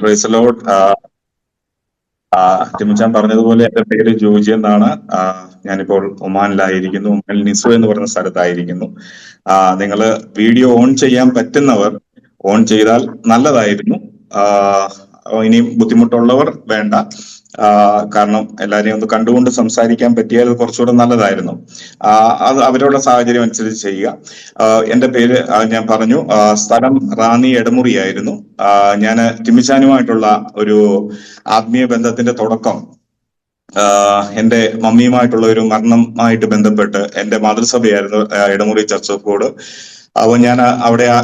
Praise Lord. ടിമിച്ചാൻ പറഞ്ഞതുപോലെ എന്റെ പേര് ജോജി എന്നാണ്. ഞാനിപ്പോൾ ഒമാനിലായിരിക്കുന്നു. ഒമാനിൽ നിസു എന്ന് പറയുന്ന സ്ഥലത്തായിരിക്കുന്നു. നിങ്ങൾ വീഡിയോ ഓൺ ചെയ്യാൻ പറ്റുന്നവർ ഓൺ ചെയ്താൽ നല്ലതായിരുന്നു. ഇനിയും ബുദ്ധിമുട്ടുള്ളവർ വേണ്ട. കാരണം എല്ലാവരെയും ഒന്ന് കണ്ടുകൊണ്ട് സംസാരിക്കാൻ പറ്റിയാൽ കുറച്ചുകൂടെ നല്ലതായിരുന്നു. അത് അവരുടെ സാഹചര്യം അനുസരിച്ച് ചെയ്യുക. എന്റെ പേര് ഞാൻ പറഞ്ഞു. സ്ഥലം റാന്നി എടമുറിയായിരുന്നു. ഞാൻ ടിമിച്ചാനുമായിട്ടുള്ള ഒരു ആത്മീയ ബന്ധത്തിന്റെ തുടക്കം എന്റെ മമ്മിയുമായിട്ടുള്ള ഒരു മരണമായിട്ട് ബന്ധപ്പെട്ട് എന്റെ മാതൃസഭയായിരുന്നു എടമുറി ചർച്ച് ഓഫ് ഗോഡ്. അപ്പോൾ ഞാൻ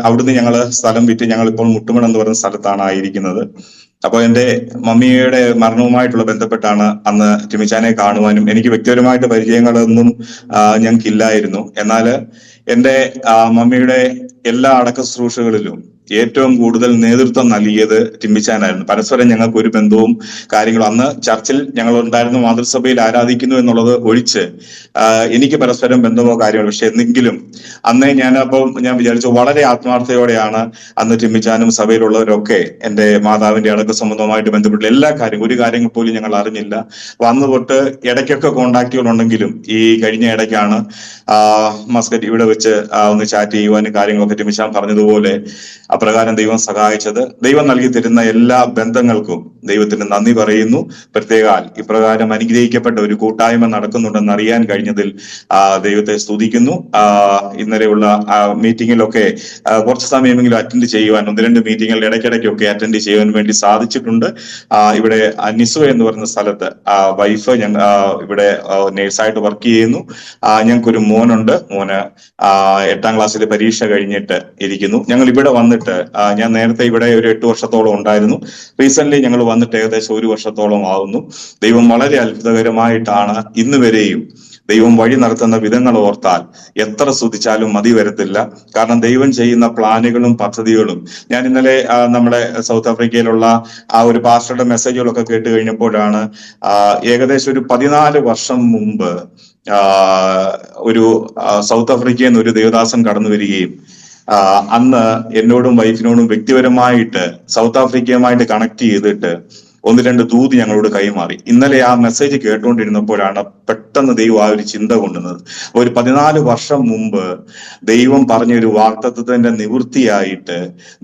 അവിടുന്ന് ഞങ്ങള് സ്ഥലം വിറ്റ് ഞങ്ങൾ ഇപ്പോൾ മുട്ടുമൺ എന്ന് പറയുന്ന സ്ഥലത്താണ് ആയിരിക്കുന്നത്. അപ്പൊ എന്റെ മമ്മിയുടെ മരണവുമായിട്ടുള്ള ബന്ധപ്പെട്ടാണ് അന്ന് ടിമിച്ചാനെ കാണുവാനും എനിക്ക് വ്യക്തിപരമായിട്ട് പരിചയങ്ങളൊന്നും ഞങ്ങൾക്കില്ലായിരുന്നു. എന്നാൽ എന്റെ മമ്മിയുടെ എല്ലാ അടക്ക ശുശ്രൂഷകളിലും ഏറ്റവും കൂടുതൽ നേതൃത്വം നൽകിയത് ടിമ്മിച്ചാനായിരുന്നു. പരസ്പരം ഞങ്ങൾക്ക് ഒരു ബന്ധവും കാര്യങ്ങളും അന്ന് ചർച്ചിൽ ഞങ്ങൾ ഉണ്ടായിരുന്ന മാതൃസഭയിൽ ആരാധിക്കുന്നു എന്നുള്ളത് ഒഴിച്ച് എനിക്ക് പരസ്പരം ബന്ധമോ കാര്യങ്ങളോ. പക്ഷെ എന്തെങ്കിലും അന്നേ ഞാൻ വിചാരിച്ചു വളരെ ആത്മാർത്ഥയോടെയാണ് അന്ന് ടിമ്മിച്ചാനും സഭയിലുള്ളവരൊക്കെ എന്റെ മാതാവിന്റെ അടക്ക സംബന്ധവുമായിട്ട് ബന്ധപ്പെട്ട എല്ലാ കാര്യങ്ങളും ഒരു കാര്യങ്ങൾ പോലും ഞങ്ങൾ അറിഞ്ഞില്ല. വന്നു തൊട്ട് ഇടയ്ക്കൊക്കെ കോണ്ടാക്റ്റുകളുണ്ടെങ്കിലും ഈ കഴിഞ്ഞ ഇടയ്ക്കാണ് മസ്കറ്റ് ഇവിടെ വെച്ച് ഒന്ന് ചാറ്റ് ചെയ്യുവാനും കാര്യങ്ങളൊക്കെ ടിമ്മിച്ചാൻ പറഞ്ഞതുപോലെ അപ്രകാരം ദൈവം സഹായിച്ചത്. ദൈവം നൽകി തരുന്ന എല്ലാ ബന്ധങ്ങൾക്കും ദൈവത്തിന് നന്ദി പറയുന്നു. പ്രത്യേകാൽ ഇപ്രകാരം അനുഗ്രഹിക്കപ്പെട്ട ഒരു കൂട്ടായ്മ നടക്കുന്നുണ്ടെന്ന് അറിയാൻ കഴിഞ്ഞതിൽ ദൈവത്തെ സ്തുതിക്കുന്നു. ഇന്നലെയുള്ള മീറ്റിങ്ങിലൊക്കെ കുറച്ച് സമയമെങ്കിലും അറ്റൻഡ് ചെയ്യുവാൻ, 1-2 മീറ്റിങ്ങുകൾ ഇടയ്ക്കിടയ്ക്കൊക്കെ അറ്റൻഡ് ചെയ്യുവാൻ വേണ്ടി സാധിച്ചിട്ടുണ്ട്. ഇവിടെ നിസു എന്ന് പറയുന്ന സ്ഥലത്ത് വൈഫ് ഇവിടെ നേഴ്സായിട്ട് വർക്ക് ചെയ്യുന്നു. ഞങ്ങൾക്കൊരു മോനുണ്ട്. മോന് 8ാം ക്ലാസ്സിൽ പരീക്ഷ കഴിഞ്ഞിട്ട് ഇരിക്കുന്നു. ഞങ്ങൾ ഇവിടെ വന്നിട്ട് ഞാൻ നേരത്തെ ഇവിടെ ഒരു 8 വർഷത്തോളം ഉണ്ടായിരുന്നു. റീസെന്റ് ഞങ്ങൾ വന്നിട്ട് ഏകദേശം 1 വർഷത്തോളം ആവുന്നു. ദൈവം വളരെ അത്ഭുതകരമായിട്ടാണ് ഇന്ന് വരെയും ദൈവം വഴി നടത്തുന്ന വിധങ്ങൾ ഓർത്താൽ എത്ര സ്തുതിച്ചാലും മതി വരത്തില്ല. കാരണം ദൈവം ചെയ്യുന്ന പ്ലാനുകളും പദ്ധതികളും ഞാൻ ഇന്നലെ നമ്മുടെ സൗത്ത് ആഫ്രിക്കയിലുള്ള ഒരു പാസ്റ്ററുടെ മെസ്സേജുകളൊക്കെ കേട്ട് കഴിഞ്ഞപ്പോഴാണ് ഏകദേശം ഒരു 14 വർഷം മുമ്പ് ഒരു സൗത്ത് ആഫ്രിക്കയിൽ നിന്ന് ഒരു ദേവദാസൻ കടന്നു വരികയും അന്ന് എന്നോടും വൈഫിനോടും വ്യക്തിപരമായിട്ട് സൗത്ത് ആഫ്രിക്കയുമായിട്ട് കണക്ട് ചെയ്തിട്ട് 1-2 ദൂത് ഞങ്ങളോട് കൈമാറി. ഇന്നലെ ആ മെസ്സേജ് കേട്ടുകൊണ്ടിരുന്നപ്പോഴാണ് പെട്ടെന്ന് ദൈവം ആ ഒരു ചിന്ത കൊണ്ടുവന്നത്. ഒരു 14 വർഷം മുമ്പ് ദൈവം പറഞ്ഞൊരു വാഗ്ദത്തത്തിന്റെ നിവൃത്തിയായിട്ട്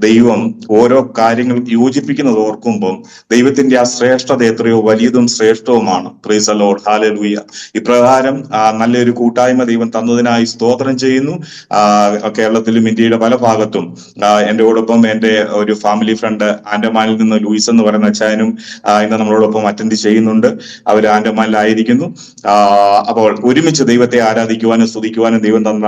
ദൈവം ഓരോ കാര്യങ്ങൾ യോജിപ്പിക്കുന്നത് ഓർക്കുമ്പോൾ ദൈവത്തിന്റെ ആ ശ്രേഷ്ഠത എത്രയോ വലിയതും ശ്രേഷ്ഠവുമാണ്. പ്രൈസ് ദി ലോർഡ്, ഹല്ലേലൂയ. ഇപ്രകാരം നല്ലൊരു കൂട്ടായ്മ ദൈവം തന്നതിനായി സ്തോത്രം ചെയ്യുന്നു. കേരളത്തിലും ഇന്ത്യയുടെ പല ഭാഗത്തും എന്റെ കൂടൊപ്പം എന്റെ ഒരു ഫാമിലി ഫ്രണ്ട് ആൻഡമാനിൽ നിന്ന് ലൂയിസ് എന്ന് പറയുന്ന അച്ചായനും ഇന്ന് നമ്മളോടൊപ്പം അറ്റൻഡ് ചെയ്യുന്നുണ്ട്. അവർ ആൻഡമാനിലായിരിക്കുന്നു. അപ്പോൾ ഒരുമിച്ച് ദൈവത്തെ ആരാധിക്കുവാനും സ്തുതിക്കുവാനും ദൈവം തന്ന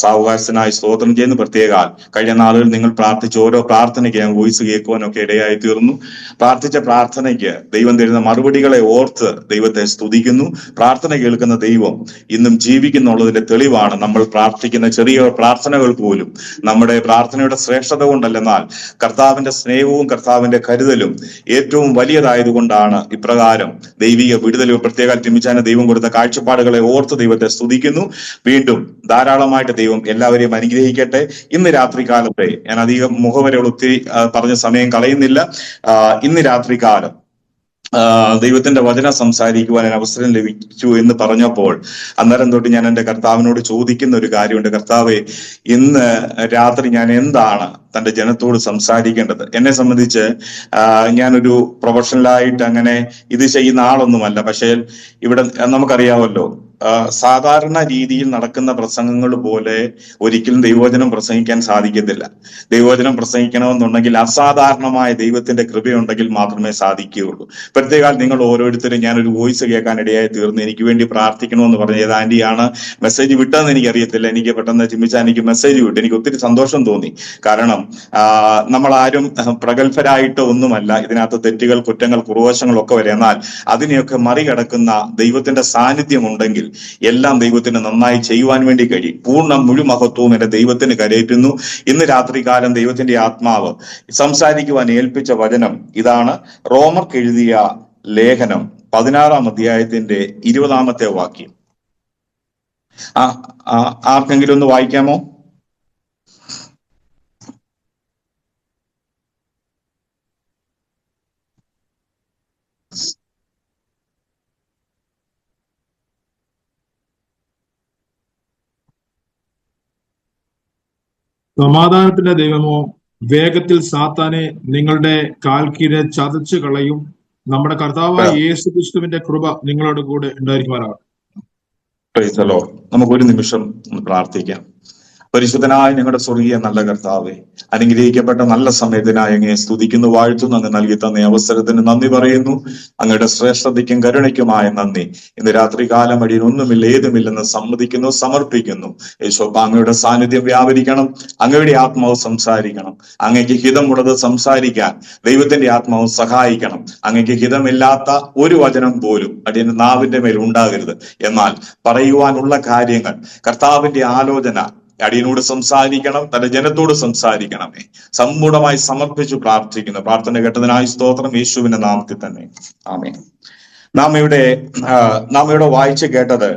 സാവകാശത്തിനായി സ്തോത്രം ചെയ്യുന്നു. പ്രത്യേകം കഴിഞ്ഞ നാളുകളിൽ നിങ്ങൾ പ്രാർത്ഥിച്ച ഓരോ പ്രാർത്ഥനയ്ക്ക് ഞാൻ വോയിസ് കേൾക്കുവാനും ഒക്കെ ഇടയായി തീർന്നു. പ്രാർത്ഥിച്ച പ്രാർത്ഥനയ്ക്ക് ദൈവം തരുന്ന മറുപടികളെ ഓർത്ത് ദൈവത്തെ സ്തുതിക്കുന്നു. പ്രാർത്ഥന കേൾക്കുന്ന ദൈവം ഇന്നും ജീവിക്കുന്നുള്ളതിന്റെ തെളിവാണ് നമ്മൾ പ്രാർത്ഥിക്കുന്ന ചെറിയ പ്രാർത്ഥനകൾ പോലും നമ്മുടെ പ്രാർത്ഥനയുടെ ശ്രേഷ്ഠത കൊണ്ടല്ലെന്നാൽ കർത്താവിന്റെ സ്നേഹവും കർത്താവിന്റെ കരുതലും ഏറ്റവും വലിയതായതുകൊണ്ടാണ് ഇപ്രകാരം ദൈവിക വിടുതലും പ്രത്യേക ടിമിച്ചാന് ദൈവം കൊടുത്ത കാഴ്ചപ്പാടുകളെ ഓർത്ത് ദൈവത്തെ സ്തുതിക്കുന്നു. വീണ്ടും ധാരാളമായിട്ട് ദൈവം എല്ലാവരെയും അനുഗ്രഹിക്കട്ടെ. ഇന്ന് രാത്രികാലത്തെ ഞാൻ അധികം മുഖവരകൾ ഒത്തിരി പറഞ്ഞ സമയം കളയുന്നില്ല. ഇന്ന് രാത്രികാലം ദൈവത്തിന്റെ വചനം സംസാരിക്കുവാൻ അവസരം ലഭിച്ചു എന്ന് പറഞ്ഞപ്പോൾ അന്നേരം തൊട്ട് ഞാൻ എൻ്റെ കർത്താവിനോട് ചോദിക്കുന്ന ഒരു കാര്യമുണ്ട്. കർത്താവെ, ഇന്ന് രാത്രി ഞാൻ എന്താണ് തന്റെ ജനത്തോട് സംസാരിക്കേണ്ടത്? എന്നെ സംബന്ധിച്ച് ഞാനൊരു പ്രൊഫഷണലായിട്ട് അങ്ങനെ ഇത് ചെയ്യുന്ന ആളൊന്നുമല്ല. പക്ഷേ ഇവിടെ നമുക്കറിയാമല്ലോ, സാധാരണ രീതിയിൽ നടക്കുന്ന പ്രസംഗങ്ങൾ പോലെ ഒരിക്കലും ദൈവവചനം പ്രസംഗിക്കാൻ സാധിക്കത്തില്ല. ദൈവവചനം പ്രസംഗിക്കണമെന്നുണ്ടെങ്കിൽ അസാധാരണമായ ദൈവത്തിന്റെ കൃപയുണ്ടെങ്കിൽ മാത്രമേ സാധിക്കുകയുള്ളൂ. പ്രത്യേകം നിങ്ങൾ ഓരോരുത്തരും ഞാനൊരു വോയിസ് കേൾക്കാൻ ഇടയായി തീർന്നു. എനിക്ക് വേണ്ടി പ്രാർത്ഥിക്കണമെന്ന് പറഞ്ഞ ഏത് ആന്റിയാണ് മെസ്സേജ് വിട്ടതെന്ന് എനിക്കറിയത്തില്ല. എനിക്ക് പെട്ടെന്ന് ചിമ്മിച്ചാൽ എനിക്ക് മെസ്സേജ് വിട്ടു. എനിക്ക് ഒത്തിരി സന്തോഷം തോന്നി. കാരണം നമ്മൾ ആരും പ്രഗത്ഭരായിട്ട് ഒന്നുമല്ല. ഇതിനകത്ത് തെറ്റുകൾ, കുറ്റങ്ങൾ, കുറവശങ്ങളൊക്കെ വരെ. എന്നാൽ അതിനെയൊക്കെ മറികടക്കുന്ന ദൈവത്തിന്റെ സാന്നിധ്യം ഉണ്ടെങ്കിൽ എല്ലാം ദൈവത്തിന് നന്നായി ചെയ്യുവാൻ വേണ്ടി കഴിയും. പൂർണ്ണ മുഴുമഹത്വവും എന്റെ ദൈവത്തിന് കരയേറ്റുന്നു. ഇന്ന് രാത്രികാലം ദൈവത്തിന്റെ ആത്മാവ് സംസാരിക്കുവാൻ ഏൽപ്പിച്ച വചനം ഇതാണ്. റോമർക്ക് എഴുതിയ ലേഖനം 16-ാം അധ്യായത്തിന്റെ 20-ാമത്തെ വാക്യം. ആർക്കെങ്കിലും ഒന്ന് വായിക്കാമോ? സമാധാനത്തിന്റെ ദൈവമോ വേഗത്തിൽ സാത്താനെ നിങ്ങളുടെ കാൽ കീഴെ ചതച്ചു കളയും. നമ്മുടെ കർത്താവായ യേശു ക്രിസ്തുവിന്റെ കൃപ നിങ്ങളോട് കൂടെ ഉണ്ടായിരിക്കുമാറാകട്ടെ. Price the Lord. നമുക്കൊരു നിമിഷം പ്രാർത്ഥിക്കാം. പരിശുദ്ധനായ ഞങ്ങളുടെ സ്വർഗീയ നല്ല കർത്താവെ, അനുഗ്രഹിക്കപ്പെട്ട നല്ല സമയത്തിനായി അങ്ങയെ സ്തുതിക്കുന്നു, വാഴ്ത്തുന്നു. അങ്ങ് നൽകി തന്ന അവസരത്തിന് നന്ദി പറയുന്നു. അങ്ങയുടെ ശ്രേഷ്ഠതയ്ക്കും കരുണയ്ക്കുമായ നന്ദി. ഇന്ന് രാത്രി കാലം അടിയിൽ ഒന്നുമില്ല, ഏതുമില്ലെന്ന് സമ്മതിക്കുന്നു, സമർപ്പിക്കുന്നു. യേശോപ്പ, അങ്ങയുടെ സാന്നിധ്യം വ്യാപരിക്കണം, അങ്ങയുടെ ആത്മാവ് സംസാരിക്കണം. അങ്ങയ്ക്ക് ഹിതമുള്ളത് സംസാരിക്കാൻ ദൈവത്തിന്റെ ആത്മാവ് സഹായിക്കണം. അങ്ങയ്ക്ക് ഹിതമില്ലാത്ത ഒരു വചനം പോലും അടിയന്റെ നാവിന്റെ മേൽ ഉണ്ടാകരുത്. എന്നാൽ പറയുവാനുള്ള കാര്യങ്ങൾ, കർത്താവിന്റെ ആലോചന അടിയനോട് സംസാരിക്കണം, തന്റെ ജനത്തോട് സംസാരിക്കണമേ. സമ്പൂർണമായി സമർപ്പിച്ചു പ്രാർത്ഥിക്കുന്നു. പ്രാർത്ഥന കേട്ടതിനായി സ്തോത്രം, യേശുവിന്റെ നാമത്തിൽ തന്നെ ആമേൻ. നാം ഇവിടെ വായിച്ചു കേട്ടത്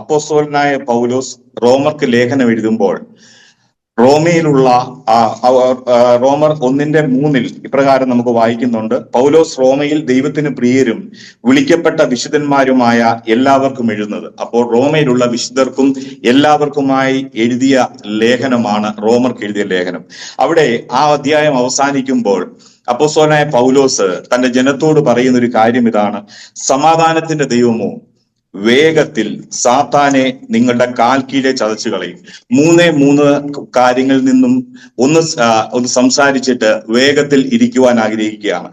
അപ്പോസ്തലനായ പൗലോസ് റോമർക്ക് ലേഖനം എഴുതുമ്പോൾ റോമയിലുള്ള റോമർ 1:3 ഇപ്രകാരം നമുക്ക് വായിക്കുന്നുണ്ട്. പൗലോസ് റോമയിൽ ദൈവത്തിന് പ്രിയരും വിളിക്കപ്പെട്ട വിശുദ്ധന്മാരുമായ എല്ലാവർക്കും എഴുതുന്നത്. അപ്പോൾ റോമയിലുള്ള വിശുദ്ധർക്കും എല്ലാവർക്കുമായി എഴുതിയ ലേഖനമാണ് റോമർക്ക് എഴുതിയ ലേഖനം. അവിടെ ആ അധ്യായം അവസാനിക്കുമ്പോൾ അപ്പോസ്തലനായ പൗലോസ് തന്റെ ജനത്തോട് പറയുന്ന ഒരു കാര്യം ഇതാണ്: സമാധാനത്തിന്റെ ദൈവമോ വേഗത്തിൽ സാത്താനെ നിങ്ങളുടെ കാൽ കീഴെ ചതച്ചു കളയും. 3 കാര്യങ്ങളിൽ നിന്നും ഒന്ന് സംസാരിച്ചിട്ട് വേഗത്തിൽ ഇരിക്കുവാൻ ആഗ്രഹിക്കുകയാണ്.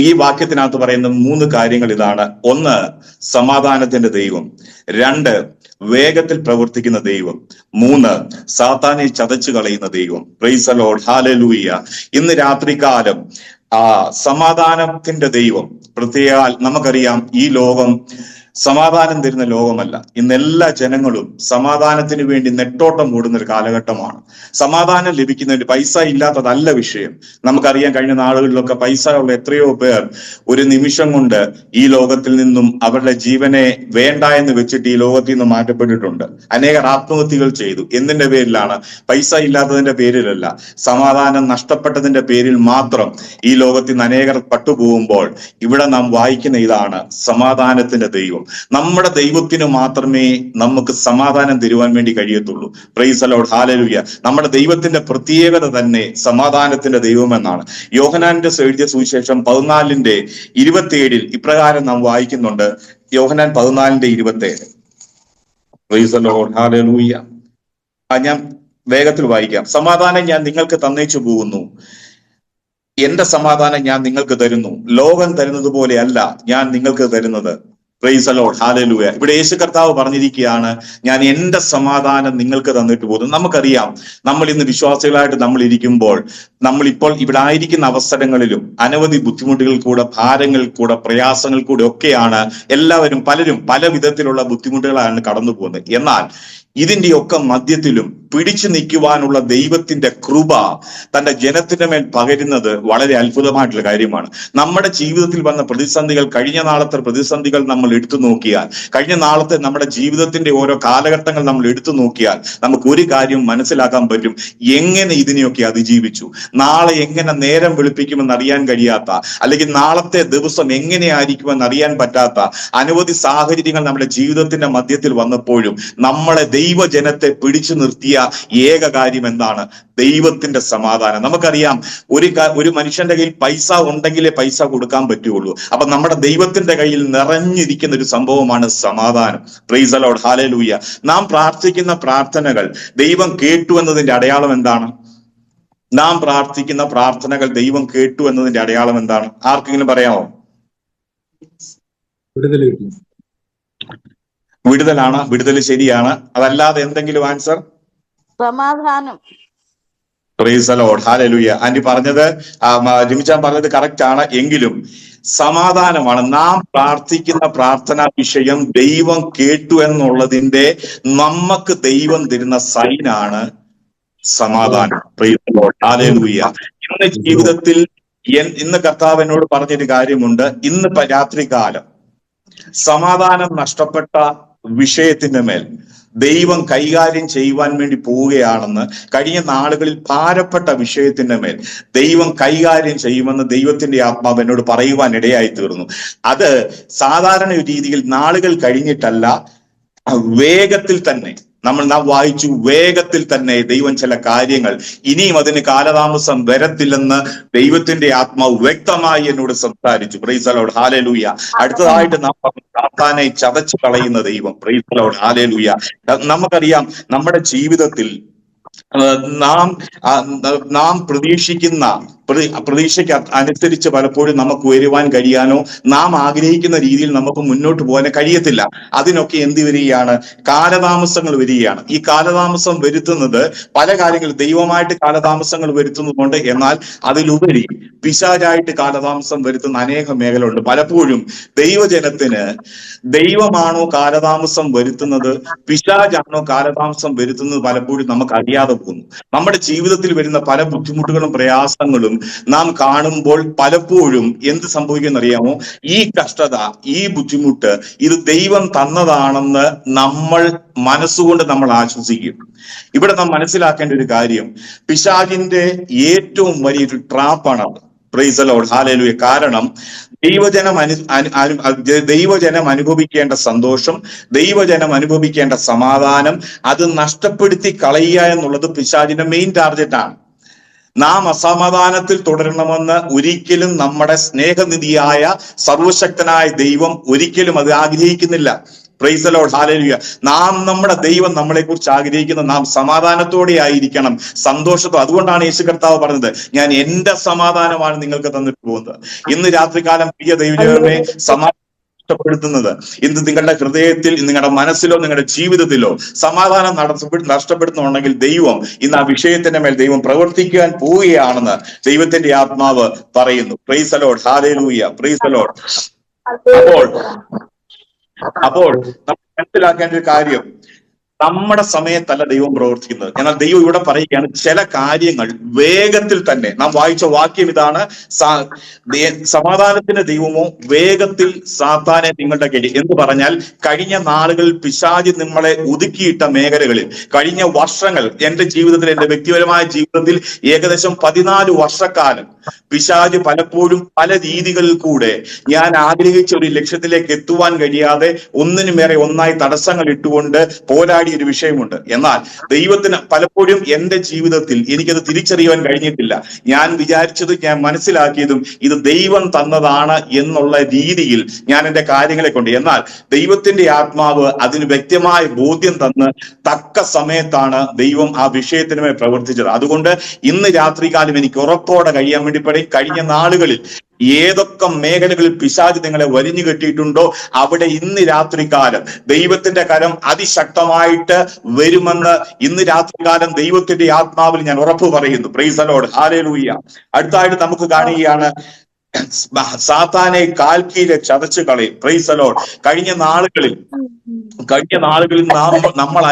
ഈ വാക്യത്തിനകത്ത് പറയുന്ന 3 കാര്യങ്ങൾ ഇതാണ്. 1, സമാധാനത്തിന്റെ ദൈവം. 2, വേഗത്തിൽ പ്രവർത്തിക്കുന്ന ദൈവം. 3, സാത്താനെ ചതച്ചു കളയുന്ന ദൈവം. Price the Lord, hallelujah. ഇന്ന് രാത്രികാലം സമാധാനത്തിന്റെ ദൈവം, പ്രത്യേക നമുക്കറിയാം ഈ ലോകം സമാധാനം തരുന്ന ലോകമല്ല. ഇന്ന് എല്ലാ ജനങ്ങളും സമാധാനത്തിന് വേണ്ടി നെട്ടോട്ടം ഓടുന്ന ഒരു കാലഘട്ടമാണ്. സമാധാനം ലഭിക്കുന്നതിന് പൈസ ഇല്ലാത്തതല്ല വിഷയം. നമുക്കറിയാം, കഴിഞ്ഞ നാളുകളിലൊക്കെ പൈസ ഉള്ള എത്രയോ പേർ ഒരു നിമിഷം കൊണ്ട് ഈ ലോകത്തിൽ നിന്നും അവരുടെ ജീവനെ വേണ്ട എന്ന് വെച്ചിട്ട് ഈ ലോകത്തിൽ നിന്ന് മാറ്റപ്പെട്ടിട്ടുണ്ട്. അനേകർ ആത്മഹത്യകൾ ചെയ്തു. എന്തിന്റെ പേരിലാണ്? പൈസ ഇല്ലാത്തതിന്റെ പേരിലല്ല, സമാധാനം നഷ്ടപ്പെട്ടതിന്റെ പേരിൽ മാത്രം ഈ ലോകത്തിൽ നിന്ന് അനേകർ പട്ടുപോകുമ്പോൾ ഇവിടെ നാം വായിക്കുന്ന ഇതാണ്: സമാധാനത്തിന്റെ ദൈവം. നമ്മുടെ ദൈവത്തിന് മാത്രമേ നമുക്ക് സമാധാനം തരുവാൻ വേണ്ടി കഴിയത്തുള്ളൂ. പ്രൈസ് ദി ലോർഡ്, ഹല്ലേലൂയ. നമ്മുടെ ദൈവത്തിന്റെ പ്രത്യേകത തന്നെ സമാധാനത്തിന്റെ ദൈവം എന്നാണ്. യോഹന്നാന്റെ എഴുതിയ സുവിശേഷം 14:27 ഇപ്രകാരം നാം വായിക്കുന്നുണ്ട്. യോഹന്നാൻ 14:27. Price the Lord, hallelujah. ഞാൻ വേഗത്തിൽ വായിക്കാം. സമാധാനം ഞാൻ നിങ്ങൾക്ക് തന്നേച്ചു പോകുന്നു, എന്റെ സമാധാനം ഞാൻ നിങ്ങൾക്ക് തരുന്നു. ലോകം തരുന്നത് പോലെ അല്ല ഞാൻ നിങ്ങൾക്ക് തരുന്നത്. Price the Lord, hallelujah. ഇവിടെ യേശു കർത്താവ് പറഞ്ഞിരിക്കുകയാണ്, ഞാൻ എന്റെ സമാധാനം നിങ്ങൾക്ക് തന്നിട്ട് പോകുന്നു. നമുക്കറിയാം, നമ്മൾ ഇന്ന് വിശ്വാസികളായിട്ട് നമ്മൾ ഇരിക്കുമ്പോൾ, നമ്മളിപ്പോൾ ഇവിടെ ആയിരിക്കുന്ന അവസരങ്ങളിലും അനവധി ബുദ്ധിമുട്ടുകൾ കൂടെ, ഭാരങ്ങൾ കൂടെ, പ്രയാസങ്ങൾ കൂടെ ഒക്കെയാണ് എല്ലാവരും, പലരും പല വിധത്തിലുള്ള ബുദ്ധിമുട്ടുകളാണ് കടന്നു പോകുന്നത്. എന്നാൽ ഇതിന്റെയൊക്കെ മധ്യത്തിലും പിടിച്ചു നിൽക്കുവാനുള്ള ദൈവത്തിന്റെ കൃപ തന്റെ ജനത്തിന്റെ മേൽ പകരുന്നത് വളരെ അത്ഭുതമായിട്ടുള്ള കാര്യമാണ്. നമ്മുടെ ജീവിതത്തിൽ വന്ന പ്രതിസന്ധികൾ, കഴിഞ്ഞ നാളത്തെ പ്രതിസന്ധികൾ നമ്മൾ എടുത്തു നോക്കിയാൽ, കഴിഞ്ഞ നാളത്തെ നമ്മുടെ ജീവിതത്തിന്റെ ഓരോ കാലഘട്ടങ്ങൾ നമ്മൾ എടുത്തു നോക്കിയാൽ നമുക്ക് ഒരു കാര്യം മനസ്സിലാക്കാൻ പറ്റും: എങ്ങനെ ഇതിനെയൊക്കെ അതിജീവിച്ചു. നാളെ എങ്ങനെ നേരം വെളുപ്പിക്കുമെന്ന് അറിയാൻ കഴിയാത്ത, അല്ലെങ്കിൽ നാളത്തെ ദിവസം എങ്ങനെയായിരിക്കുമെന്ന് അറിയാൻ പറ്റാത്ത അനവധി സാഹചര്യങ്ങൾ നമ്മുടെ ജീവിതത്തിന്റെ മധ്യത്തിൽ വന്നപ്പോഴും നമ്മളെ ദൈവജനത്തെ പിടിച്ചു നിർത്തിയ ഏക കാര്യം എന്താണ്? ദൈവത്തിന്റെ സമാധാനം. നമുക്കറിയാം, ഒരു മനുഷ്യന്റെ കയ്യിൽ പൈസ ഉണ്ടെങ്കിലേ പൈസ കൊടുക്കാൻ പറ്റുള്ളൂ. അപ്പൊ നമ്മുടെ ദൈവത്തിന്റെ കയ്യിൽ നിറഞ്ഞിരിക്കുന്ന ഒരു സംഭവമാണ് സമാധാനം. പ്രൈസ് ദി ലോർഡ്, ഹല്ലേലൂയ. നാം പ്രാർത്ഥിക്കുന്ന പ്രാർത്ഥനകൾ ദൈവം കേട്ടു എന്നതിന്റെ അടയാളം എന്താണ്? നാം പ്രാർത്ഥിക്കുന്ന പ്രാർത്ഥനകൾ ദൈവം കേട്ടു എന്നതിന്റെ അടയാളം എന്താണ്? ആർക്കെങ്കിലും പറയാമോ? വിടുതലാണ്. വിടുതൽ ശരിയാണ്. അതല്ലാതെ എന്തെങ്കിലും ആൻസർ? സമാധാനം. Praise the Lord, hallelujah. Aunty പറഞ്ഞത്, ജിമിച്ചാൻ പറഞ്ഞത് കറക്റ്റ് ആണ്. എങ്കിലും സമാധാനമാണ് നാം പ്രാർത്ഥിക്കുന്ന പ്രാർത്ഥനാ വിഷയം ദൈവം കേട്ടു എന്നുള്ളതിന്റെ നമുക്ക് ദൈവം തരുന്ന സൈനാണ് സമാധാനം. Praise the Lord, hallelujah. ഇന്ന് ജീവിതത്തിൽ ഇന്ന് കർത്താവ് എന്നോട് പറഞ്ഞൊരു കാര്യമുണ്ട്. ഇന്ന് രാത്രികാലം സമാധാനം നഷ്ടപ്പെട്ട വിഷയത്തിന്റെ മേൽ ദൈവം കൈകാര്യം ചെയ്യുവാൻ വേണ്ടി പോവുകയാണെന്ന്, കഴിഞ്ഞ നാളുകളിൽ ഭാരപ്പെട്ട വിഷയത്തിന്റെ മേൽ ദൈവം കൈകാര്യം ചെയ്യുമെന്ന് ദൈവത്തിന്റെ ആത്മാവ് എന്നോട് പറയുവാൻ ഇടയായി തീർന്നു. അത് സാധാരണ രീതിയിൽ നാളുകൾ കഴിഞ്ഞിട്ടല്ല, വേഗത്തിൽ തന്നെ നാം വായിച്ചു, വേഗത്തിൽ തന്നെ ദൈവം ചില കാര്യങ്ങൾ, ഇനിയും അതിന് കാലതാമസം വരത്തില്ലെന്ന് ദൈവത്തിന്റെ ആത്മാവ് വ്യക്തമായി എന്നോട് സംസാരിച്ചു. Price the Lord, hallelujah. അടുത്തതായിട്ട് നാം സാത്താനെ ചതച്ചു കളയുന്ന ദൈവം. Price the Lord, hallelujah. നമുക്കറിയാം, നമ്മുടെ ജീവിതത്തിൽ നാം പ്രതീക്ഷയ്ക്ക് അനുസരിച്ച് പലപ്പോഴും നമുക്ക് വരുവാൻ കഴിയാനോ നാം ആഗ്രഹിക്കുന്ന രീതിയിൽ നമുക്ക് മുന്നോട്ട് പോകാനോ കഴിയത്തില്ല. അതിനൊക്കെ എന്ത് വരികയാണ്? കാലതാമസങ്ങൾ വരികയാണ്. ഈ കാലതാമസം വരുത്തുന്നത് പല കാര്യങ്ങൾ, ദൈവമായിട്ട് കാലതാമസങ്ങൾ വരുത്തുന്നുണ്ട്, എന്നാൽ അതിലുപരി പിശാചായിട്ട് കാലതാമസം വരുത്തുന്ന അനേക മേഖലയുണ്ട്. പലപ്പോഴും ദൈവജനത്തിന് ദൈവമാണോ കാലതാമസം വരുത്തുന്നത്, പിശാചാണോ കാലതാമസം വരുത്തുന്നത്, പലപ്പോഴും നമുക്ക് അറിയാതെ പോകുന്നു. നമ്മുടെ ജീവിതത്തിൽ വരുന്ന പല ബുദ്ധിമുട്ടുകളും പ്രയാസങ്ങളും നാം കാണുമ്പോൾ പലപ്പോഴും എന്ത് സംഭവിക്കുമെന്നറിയാമോ? ഈ കഷ്ടത, ഈ ബുദ്ധിമുട്ട്, ഇത് ദൈവം തന്നതാണെന്ന് നമ്മൾ മനസ്സുകൊണ്ട് നമ്മൾ ആശ്വസിക്കും. ഇവിടെ നാം മനസ്സിലാക്കേണ്ട ഒരു കാര്യം, പിശാചിന്റെ ഏറ്റവും വലിയൊരു ട്രാപ്പാണത്. പ്രൈസ് ദി ലോർഡ്, ഹല്ലേലൂയ. കാരണം ദൈവജനം അനുഭവിക്കേണ്ട സന്തോഷം, ദൈവജനം അനുഭവിക്കേണ്ട സമാധാനം, അത് നഷ്ടപ്പെടുത്തി കളയുക എന്നുള്ളത് പിശാചിന്റെ മെയിൻ ടാർഗറ്റാണ്. നാം അസമാധാനത്തിൽ തുടരണമെന്ന് ഒരിക്കലും നമ്മുടെ സ്നേഹനിധിയായ സർവശക്തനായ ദൈവം ഒരിക്കലും അത് ആഗ്രഹിക്കുന്നില്ല. പ്രൈസ് ദി ലോർഡ്, ഹല്ലേലൂയ. നമ്മുടെ ദൈവം നമ്മളെ കുറിച്ച് ആഗ്രഹിക്കുന്ന നാം സമാധാനത്തോടെ ആയിരിക്കണം, സന്തോഷത്തോടെ. അതുകൊണ്ടാണ് യേശു കർത്താവ് പറഞ്ഞത്, ഞാൻ എന്റെ സമാധാനമാണ് നിങ്ങൾക്ക് തന്നിട്ട് പോകുന്നത്. ഇന്ന് രാത്രികാലം പ്രിയ ദൈവജനമേ, സമാധാനം നഷ്ടപ്പെടുത്തുന്നത്, ഇന്ന് നിങ്ങളുടെ ഹൃദയത്തിൽ, നിങ്ങളുടെ മനസ്സിലോ നിങ്ങളുടെ ജീവിതത്തിലോ സമാധാനം നഷ്ടപ്പെടുന്നുണ്ടെങ്കിൽ ദൈവം ഇന്ന് ആ വിഷയത്തിന്റെ മേൽ ദൈവം പ്രവർത്തിക്കാൻ പോവുകയാണെന്ന് ദൈവത്തിന്റെ ആത്മാവ് പറയുന്നു. Price the Lord, hallelujah. Praise the Lord. അപ്പോൾ നമ്മൾ മനസ്സിലാക്കേണ്ട ഒരു കാര്യം, നമ്മുടെ സമയത്തല്ല ദൈവം പ്രവർത്തിക്കുന്നത്. എന്നാൽ ദൈവം ഇവിടെ പറയുകയാണ്, ചില കാര്യങ്ങൾ വേഗത്തിൽ തന്നെ. നാം വായിച്ച വാക്യം ഇതാണ്, സമാധാനത്തിന്റെ ദൈവമോ വേഗത്തിൽ സാത്താനെ നിങ്ങളുടെ കയ്യിൽ. എന്ന് പറഞ്ഞാൽ, കഴിഞ്ഞ നാളുകളിൽ പിശാചി നമ്മളെ ഒതുക്കിയിട്ട മേഖലകളിൽ, കഴിഞ്ഞ വർഷങ്ങൾ, എന്റെ ജീവിതത്തിൽ, എന്റെ വ്യക്തിപരമായ ജീവിതത്തിൽ ഏകദേശം 14 വർഷക്കാലം പിശാച് പലപ്പോഴും പല രീതികളിൽ കൂടെ ഞാൻ ആഗ്രഹിച്ച ഒരു ലക്ഷ്യത്തിലേക്ക് എത്തുവാൻ കഴിയാതെ ഒന്നിനുമേറെ ഒന്നായി തടസ്സങ്ങൾ ഇട്ടുകൊണ്ട് പോരാടിയ ഒരു വിഷയമുണ്ട്. എന്നാൽ ദൈവത്തിന് പലപ്പോഴും എന്റെ ജീവിതത്തിൽ എനിക്കത് തിരിച്ചറിയുവാൻ കഴിഞ്ഞിട്ടില്ല. ഞാൻ വിചാരിച്ചത്, ഞാൻ മനസ്സിലാക്കിയതും ഇത് ദൈവം തന്നതാണ് എന്നുള്ള രീതിയിൽ ഞാൻ എന്റെ കാര്യങ്ങളെ കൊണ്ട്. എന്നാൽ ദൈവത്തിന്റെ ആത്മാവ് അതിന് വ്യക്തമായ ബോധ്യം തന്ന് തക്ക സമയത്താണ് ദൈവം ആ വിഷയത്തിനുമേ പ്രവർത്തിച്ചത്. അതുകൊണ്ട് ഇന്ന് രാത്രികാലം എനിക്ക് ഉറപ്പോടെ കഴിയാൻ വേണ്ടി കഴിഞ്ഞ നാളുകളിൽ ഏതൊക്കെ മേഖലകളിൽ പിശാച് നിങ്ങളെ വരിഞ്ഞു കെട്ടിയിട്ടുണ്ടോ, അവിടെ ഇന്ന് രാത്രികാലം ദൈവത്തിന്റെ കരം അതിശക്തമായിട്ട് വരുമെന്ന് ഇന്ന് രാത്രികാലം ദൈവത്തിന്റെ ആത്മാവിൽ ഞാൻ ഉറപ്പ് പറയുന്നു. Price the Lord, hallelujah. അടുത്തായിട്ട് നമുക്ക് കാണുകയാണ്, സാത്താനെ കാൽക്കീഴെ ചതച്ചു കളയും. Price the Lord. കഴിഞ്ഞ നാളുകളിൽ നമ്മൾ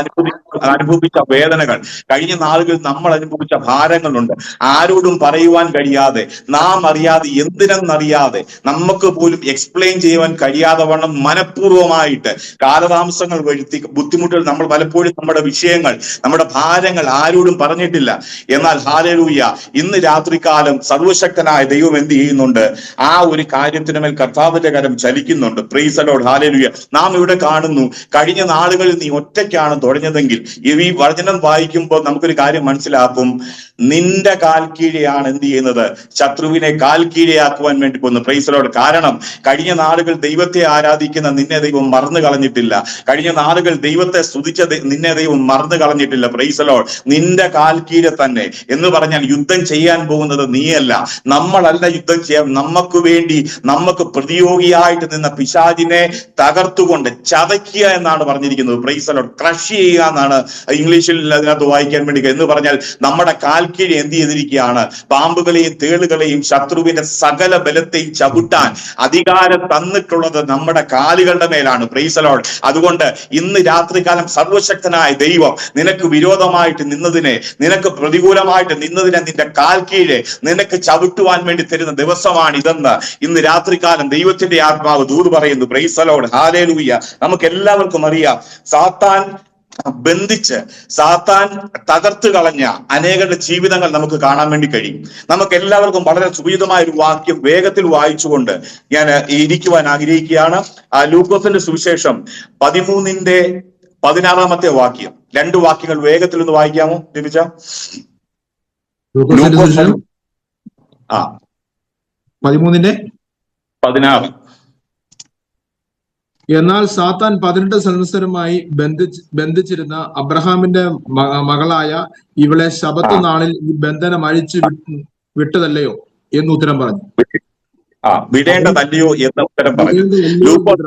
അനുഭവിച്ച വേദനകൾ, കഴിഞ്ഞ നാളുകളിൽ നമ്മൾ അനുഭവിച്ച ഭാരങ്ങളുണ്ട്. ആരോടും പറയുവാൻ കഴിയാതെ, നാം അറിയാതെ, എന്തിനെന്നറിയാതെ, നമുക്ക് പോലും എക്സ്പ്ലെയിൻ ചെയ്യുവാൻ കഴിയാതെ വണ്ണം മനഃപൂർവ്വമായിട്ട് കാലതാമസങ്ങൾ വരുത്തി ബുദ്ധിമുട്ടുകൾ നമ്മൾ പലപ്പോഴും നമ്മുടെ വിഷയങ്ങൾ, നമ്മുടെ ഭാരങ്ങൾ ആരോടും പറഞ്ഞിട്ടില്ല. എന്നാൽ ഹല്ലേലൂയ, ഇന്ന് രാത്രികാലം സർവശക്തനായ ദൈവം എന്ത് ചെയ്യുന്നുണ്ട്? ആ ഒരു കാര്യത്തിന് മേൽ കർത്താവിന്റെ കരം ചലിക്കുന്നുണ്ട്. പ്രൈസ് ദി ലോർഡ്, ഹല്ലേലൂയ. നാം ഇവിടെ കാണുന്നു, കഴിഞ്ഞ നാളുകളിൽ നീ ഒറ്റയ്ക്കാണ് തുടങ്ങിയതെങ്കിൽ ഈ വചനം വായിക്കുമ്പോൾ നമുക്കൊരു കാര്യം മനസ്സിലാക്കും, നിന്റെ കാൽ കീഴെയാണ് എന്ത് ചെയ്യുന്നത്? ശത്രുവിനെ കാൽ കീഴെയാക്കുവാൻ വേണ്ടി പോകുന്നു. Praise the Lord. കാരണം കഴിഞ്ഞ നാളുകൾ ദൈവത്തെ ആരാധിക്കുന്ന നിന്നെ ദൈവം മറന്നു കളഞ്ഞിട്ടില്ല. കഴിഞ്ഞ നാളുകൾ ദൈവത്തെ സ്തുതിച്ച നിന്നെ ദൈവം മറന്നു കളഞ്ഞിട്ടില്ല. Price the Lord. നിന്റെ കാൽ കീഴെ തന്നെ എന്ന് പറഞ്ഞാൽ യുദ്ധം ചെയ്യാൻ പോകുന്നത് നീയല്ല, നമ്മളല്ല യുദ്ധം ചെയ്യാൻ. നമുക്ക് വേണ്ടി, നമുക്ക് പ്രതിയോഗിയായിട്ട് നിന്ന പിശാചിനെ തകർത്തുകൊണ്ട് ചതയ്ക്കുക എന്നാണ് പറഞ്ഞിരിക്കുന്നത്. Price the Lord. ക്രഷ് ചെയ്യുക എന്നാണ് ഇംഗ്ലീഷിൽ അതിനകത്ത് വായിക്കാൻ വേണ്ടി. എന്ന് പറഞ്ഞാൽ നമ്മുടെ കാൽക്കീഴ് എന്ത് ചെയ്തിരിക്കുകയാണ്? പാമ്പുകളെയും തേളുകളെയും ശത്രുവിന്റെ സകല ബലത്തെയും ചവിട്ടാൻ അധികാരം തന്നിട്ടുള്ളത് നമ്മുടെ കാലുകളുടെ മേലാണ്. Praise the Lord. അതുകൊണ്ട് ഇന്ന് രാത്രികാലം സർവശക്തനായ ദൈവം നിനക്ക് വിരോധമായിട്ട് നിന്നതിനെ, നിനക്ക് പ്രതികൂലമായിട്ട് നിന്നതിനെ നിന്റെ കാൽക്കീഴ് നിനക്ക് ചവിട്ടുവാൻ വേണ്ടി തരുന്ന ദിവസമാണ് ഇതെന്ന് ഇന്ന് രാത്രികാലം ദൈവത്തിന്റെ ആത്മാവ് ദൂത് പറയുന്നു. Price the Lord, hallelujah. നമുക്ക് എല്ലാവർക്കും അറിയാം, സാത്താൻ ബന്ധിച്ച്, സാത്താൻ തകർത്ത് കളഞ്ഞ അനേകരുടെ ജീവിതങ്ങൾ നമുക്ക് കാണാൻ വേണ്ടി കഴിയും. നമുക്ക് എല്ലാവർക്കും വളരെ സുപരിചിതമായ ഒരു വാക്യം വേഗത്തിൽ വായിച്ചുകൊണ്ട് ഞാൻ ഇരിക്കുവാൻ ആഗ്രഹിക്കുകയാണ്. ലൂക്കോസിന്റെ സുവിശേഷം 13 16 വാക്യം. 2 വാക്യങ്ങൾ വേഗത്തിൽ ഒന്ന് വായിക്കാമോ ലഭിച്ച? ലൂക്കോസിന്റെ സുവിശേഷം 13:16. എന്നാൽ സാത്താൻ 18 സംവത്സരമായി ബന്ധിച്ചിരുന്ന അബ്രഹാമിന്റെ മകളായ ഇവളെ ശബത്ത് നാളിൽ ഈ ബന്ധനം അഴിച്ചു വിട്ടതല്ലയോ എന്ന് ഉത്തരം പറഞ്ഞു. വിടേണ്ടതല്ലയോ എന്ന ഉത്തരം പറഞ്ഞു. ലൂക്കോസ്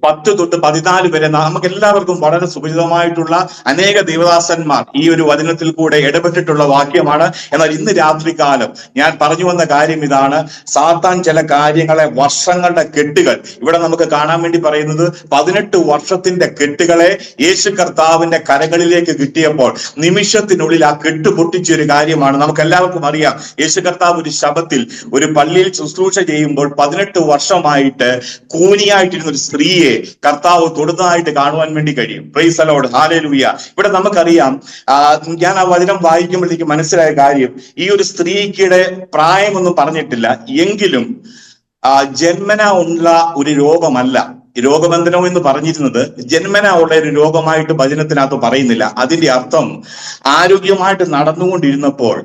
10 തൊട്ട് 14 വരെ നമുക്ക് എല്ലാവർക്കും വളരെ സുപരിചിതമായിട്ടുള്ള അനേക ദേവദാസന്മാർ ഈ ഒരു വചനത്തിൽ കൂടെ ഇടപെട്ടിട്ടുള്ള വാക്യമാണ്. എന്നാൽ ഇന്ന് രാത്രികാലം ഞാൻ പറഞ്ഞു വന്ന കാര്യം ഇതാണ്. സാത്താൻ ചില കാര്യങ്ങളെ, വർഷങ്ങളുടെ കെട്ടുകൾ, ഇവിടെ നമുക്ക് കാണാൻ വേണ്ടി പറയുന്നത് 18 വർഷത്തിന്റെ കെട്ടുകളെ യേശു കർത്താവിന്റെ കരകളിലേക്ക് കിട്ടിയപ്പോൾ നിമിഷത്തിനുള്ളിൽ ആ കെട്ട് പൊട്ടിച്ചൊരു കാര്യമാണ്. നമുക്ക് എല്ലാവർക്കും അറിയാം, യേശു കർത്താവ് ഒരു ശബത്തിൽ ഒരു പള്ളിയിൽ ശുശ്രൂഷ ചെയ്യുമ്പോൾ 18 വർഷമായിട്ട് കൂനിയായിട്ടിരുന്ന ഒരു സ്ത്രീയെ കർത്താവ് തൊടുന്നതായിട്ട് കാണുവാൻ വേണ്ടി കഴിയും. Price the Lord, hallelujah. ഇവിടെ നമുക്കറിയാം, ഞാൻ ആ വചനം വായിക്കുമ്പോഴേക്ക് മനസ്സിലായ കാര്യം, ഈ ഒരു സ്ത്രീയുടെ പ്രായമൊന്നും പറഞ്ഞിട്ടില്ല, എങ്കിലും ജന്മന ഉള്ള ഒരു രോഗമല്ല. രോഗബന്ധനം എന്ന് പറഞ്ഞിരുന്നത് ജന്മന ഉള്ള ഒരു രോഗമായിട്ട് വചനത്തിനകത്ത് പറയുന്നില്ല. അതിന്റെ അർത്ഥം ആരോഗ്യമായിട്ട് നടന്നുകൊണ്ടിരുന്നപ്പോൾ,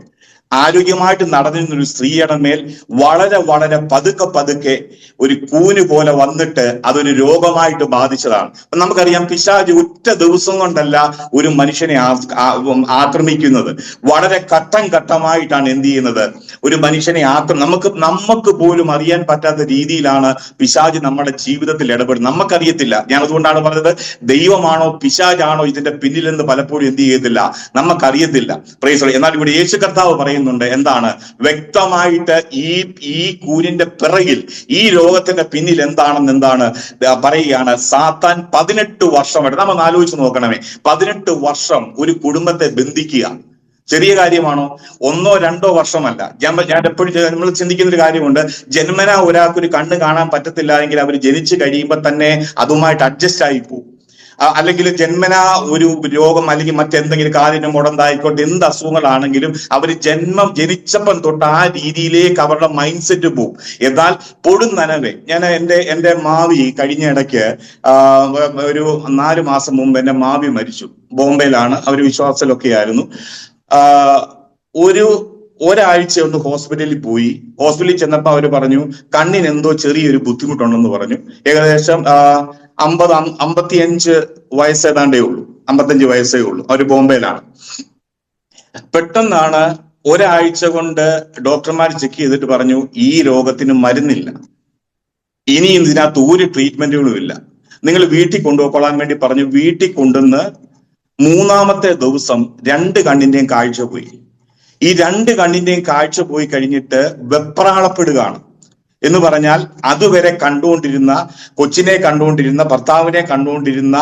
ആരോഗ്യമായിട്ട് നടന്നിരുന്ന ഒരു സ്ത്രീയുടെ മേൽ വളരെ വളരെ പതുക്കെ ഒരു കൂന് പോലെ വന്നിട്ട് അതൊരു രോഗമായിട്ട് ബാധിച്ചതാണ്. നമുക്കറിയാം, പിശാച് ഒറ്റ ദിവസം കൊണ്ടല്ല ഒരു മനുഷ്യനെ ആക്രമിക്കുന്നത്. വളരെ ഘട്ടം ഘട്ടമായിട്ടാണ് എന്ത് ചെയ്യുന്നത്, ഒരു മനുഷ്യനെ നമുക്ക് പോലും അറിയാൻ പറ്റാത്ത രീതിയിലാണ് പിശാച് നമ്മുടെ ജീവിതത്തിൽ ഇടപെടുന്നത്. നമുക്കറിയത്തില്ല. ഞാൻ അതുകൊണ്ടാണ് പറഞ്ഞത്, ദൈവമാണോ പിശാചാണോ ഇതിന്റെ പിന്നിലെന്ന് പലപ്പോഴും എന്ത് ചെയ്യത്തില്ല, നമുക്കറിയത്തില്ല. Price the Lord. എന്നാൽ ഇവിടെ യേശു കർത്താവ് പറയുന്നുണ്ട് എന്താണ്, വ്യക്തമായിട്ട് ഈ കൂരിന്റെ പിറകിൽ, ഈ രോഗത്തിന്റെ പിന്നിൽ എന്താണ് പറയുകയാണ്. സാത്താൻ 18 വർഷമായിട്ട്, നമ്മൾ ആലോചിച്ച് നോക്കണമേ, 18 വർഷം ഒരു കുടുംബത്തെ ബന്ധിക്കുക ചെറിയ കാര്യമാണോ? 1 or 2 വർഷമല്ല. ഞാൻ എപ്പോഴും നമ്മൾ ചിന്തിക്കുന്ന ഒരു കാര്യമുണ്ട്, ജന്മന ഒരാൾക്ക് ഒരു കണ്ണ് കാണാൻ പറ്റത്തില്ല എങ്കിൽ അവർ ജനിച്ചു കഴിയുമ്പോൾ തന്നെ അതുമായിട്ട് അഡ്ജസ്റ്റ് ആയി പോകും. അല്ലെങ്കിൽ ജന്മന ഒരു രോഗം അല്ലെങ്കിൽ മറ്റെന്തെങ്കിലും കാലിന് മുടന്തായിക്കോട്ടെ, എന്ത് അസുഖങ്ങളാണെങ്കിലും അവർ ജനിച്ചപ്പം തൊട്ട് ആ രീതിയിലേക്ക് അവരുടെ മൈൻഡ് സെറ്റ് പോകും. എന്നാൽ പൊടുന്നനവേ, ഞാൻ എന്റെ മാവി കഴിഞ്ഞ ഇടയ്ക്ക് ഒരു 4 മാസം മുമ്പ് എന്റെ മാവി മരിച്ചു. ബോംബെയിലാണ്, അവർ വിശ്വാസത്തിലൊക്കെ ആയിരുന്നു. ഒരാഴ്ച ഒന്ന് ഹോസ്പിറ്റലിൽ പോയി. ഹോസ്പിറ്റലിൽ ചെന്നപ്പോൾ അവർ പറഞ്ഞു കണ്ണിന് എന്തോ ചെറിയൊരു ബുദ്ധിമുട്ടുണ്ടെന്ന് പറഞ്ഞു. ഏകദേശം 55 വയസ്സ് ഏതാണ്ടേ ഉള്ളൂ, 55 വയസ്സേ ഉള്ളൂ. അവർ ബോംബെയിലാണ്. പെട്ടെന്നാണ് ഒരാഴ്ച കൊണ്ട് ഡോക്ടർമാർ ചെക്ക് ചെയ്തിട്ട് പറഞ്ഞു ഈ രോഗത്തിന് മരുന്നില്ല, ഇനി ഇതിനകത്ത് ഒരു ട്രീറ്റ്മെന്റുകളും ഇല്ല, നിങ്ങൾ വീട്ടിൽ കൊണ്ടുപോയിക്കൊള്ളാൻ വേണ്ടി പറഞ്ഞു. വീട്ടിൽ കൊണ്ടുവന്ന് 3-ാമത്തെ ദിവസം 2 കണ്ണിന്റെയും കാഴ്ച പോയി. ഈ 2 കണ്ണിന്റെയും കാഴ്ച പോയി കഴിഞ്ഞിട്ട് വെപ്രാളപ്പെടുകയാണ്. എന്ന് പറഞ്ഞാൽ അതുവരെ കണ്ടുകൊണ്ടിരുന്ന, കൊച്ചിനെ കണ്ടുകൊണ്ടിരുന്ന, ഭർത്താവിനെ കണ്ടുകൊണ്ടിരുന്ന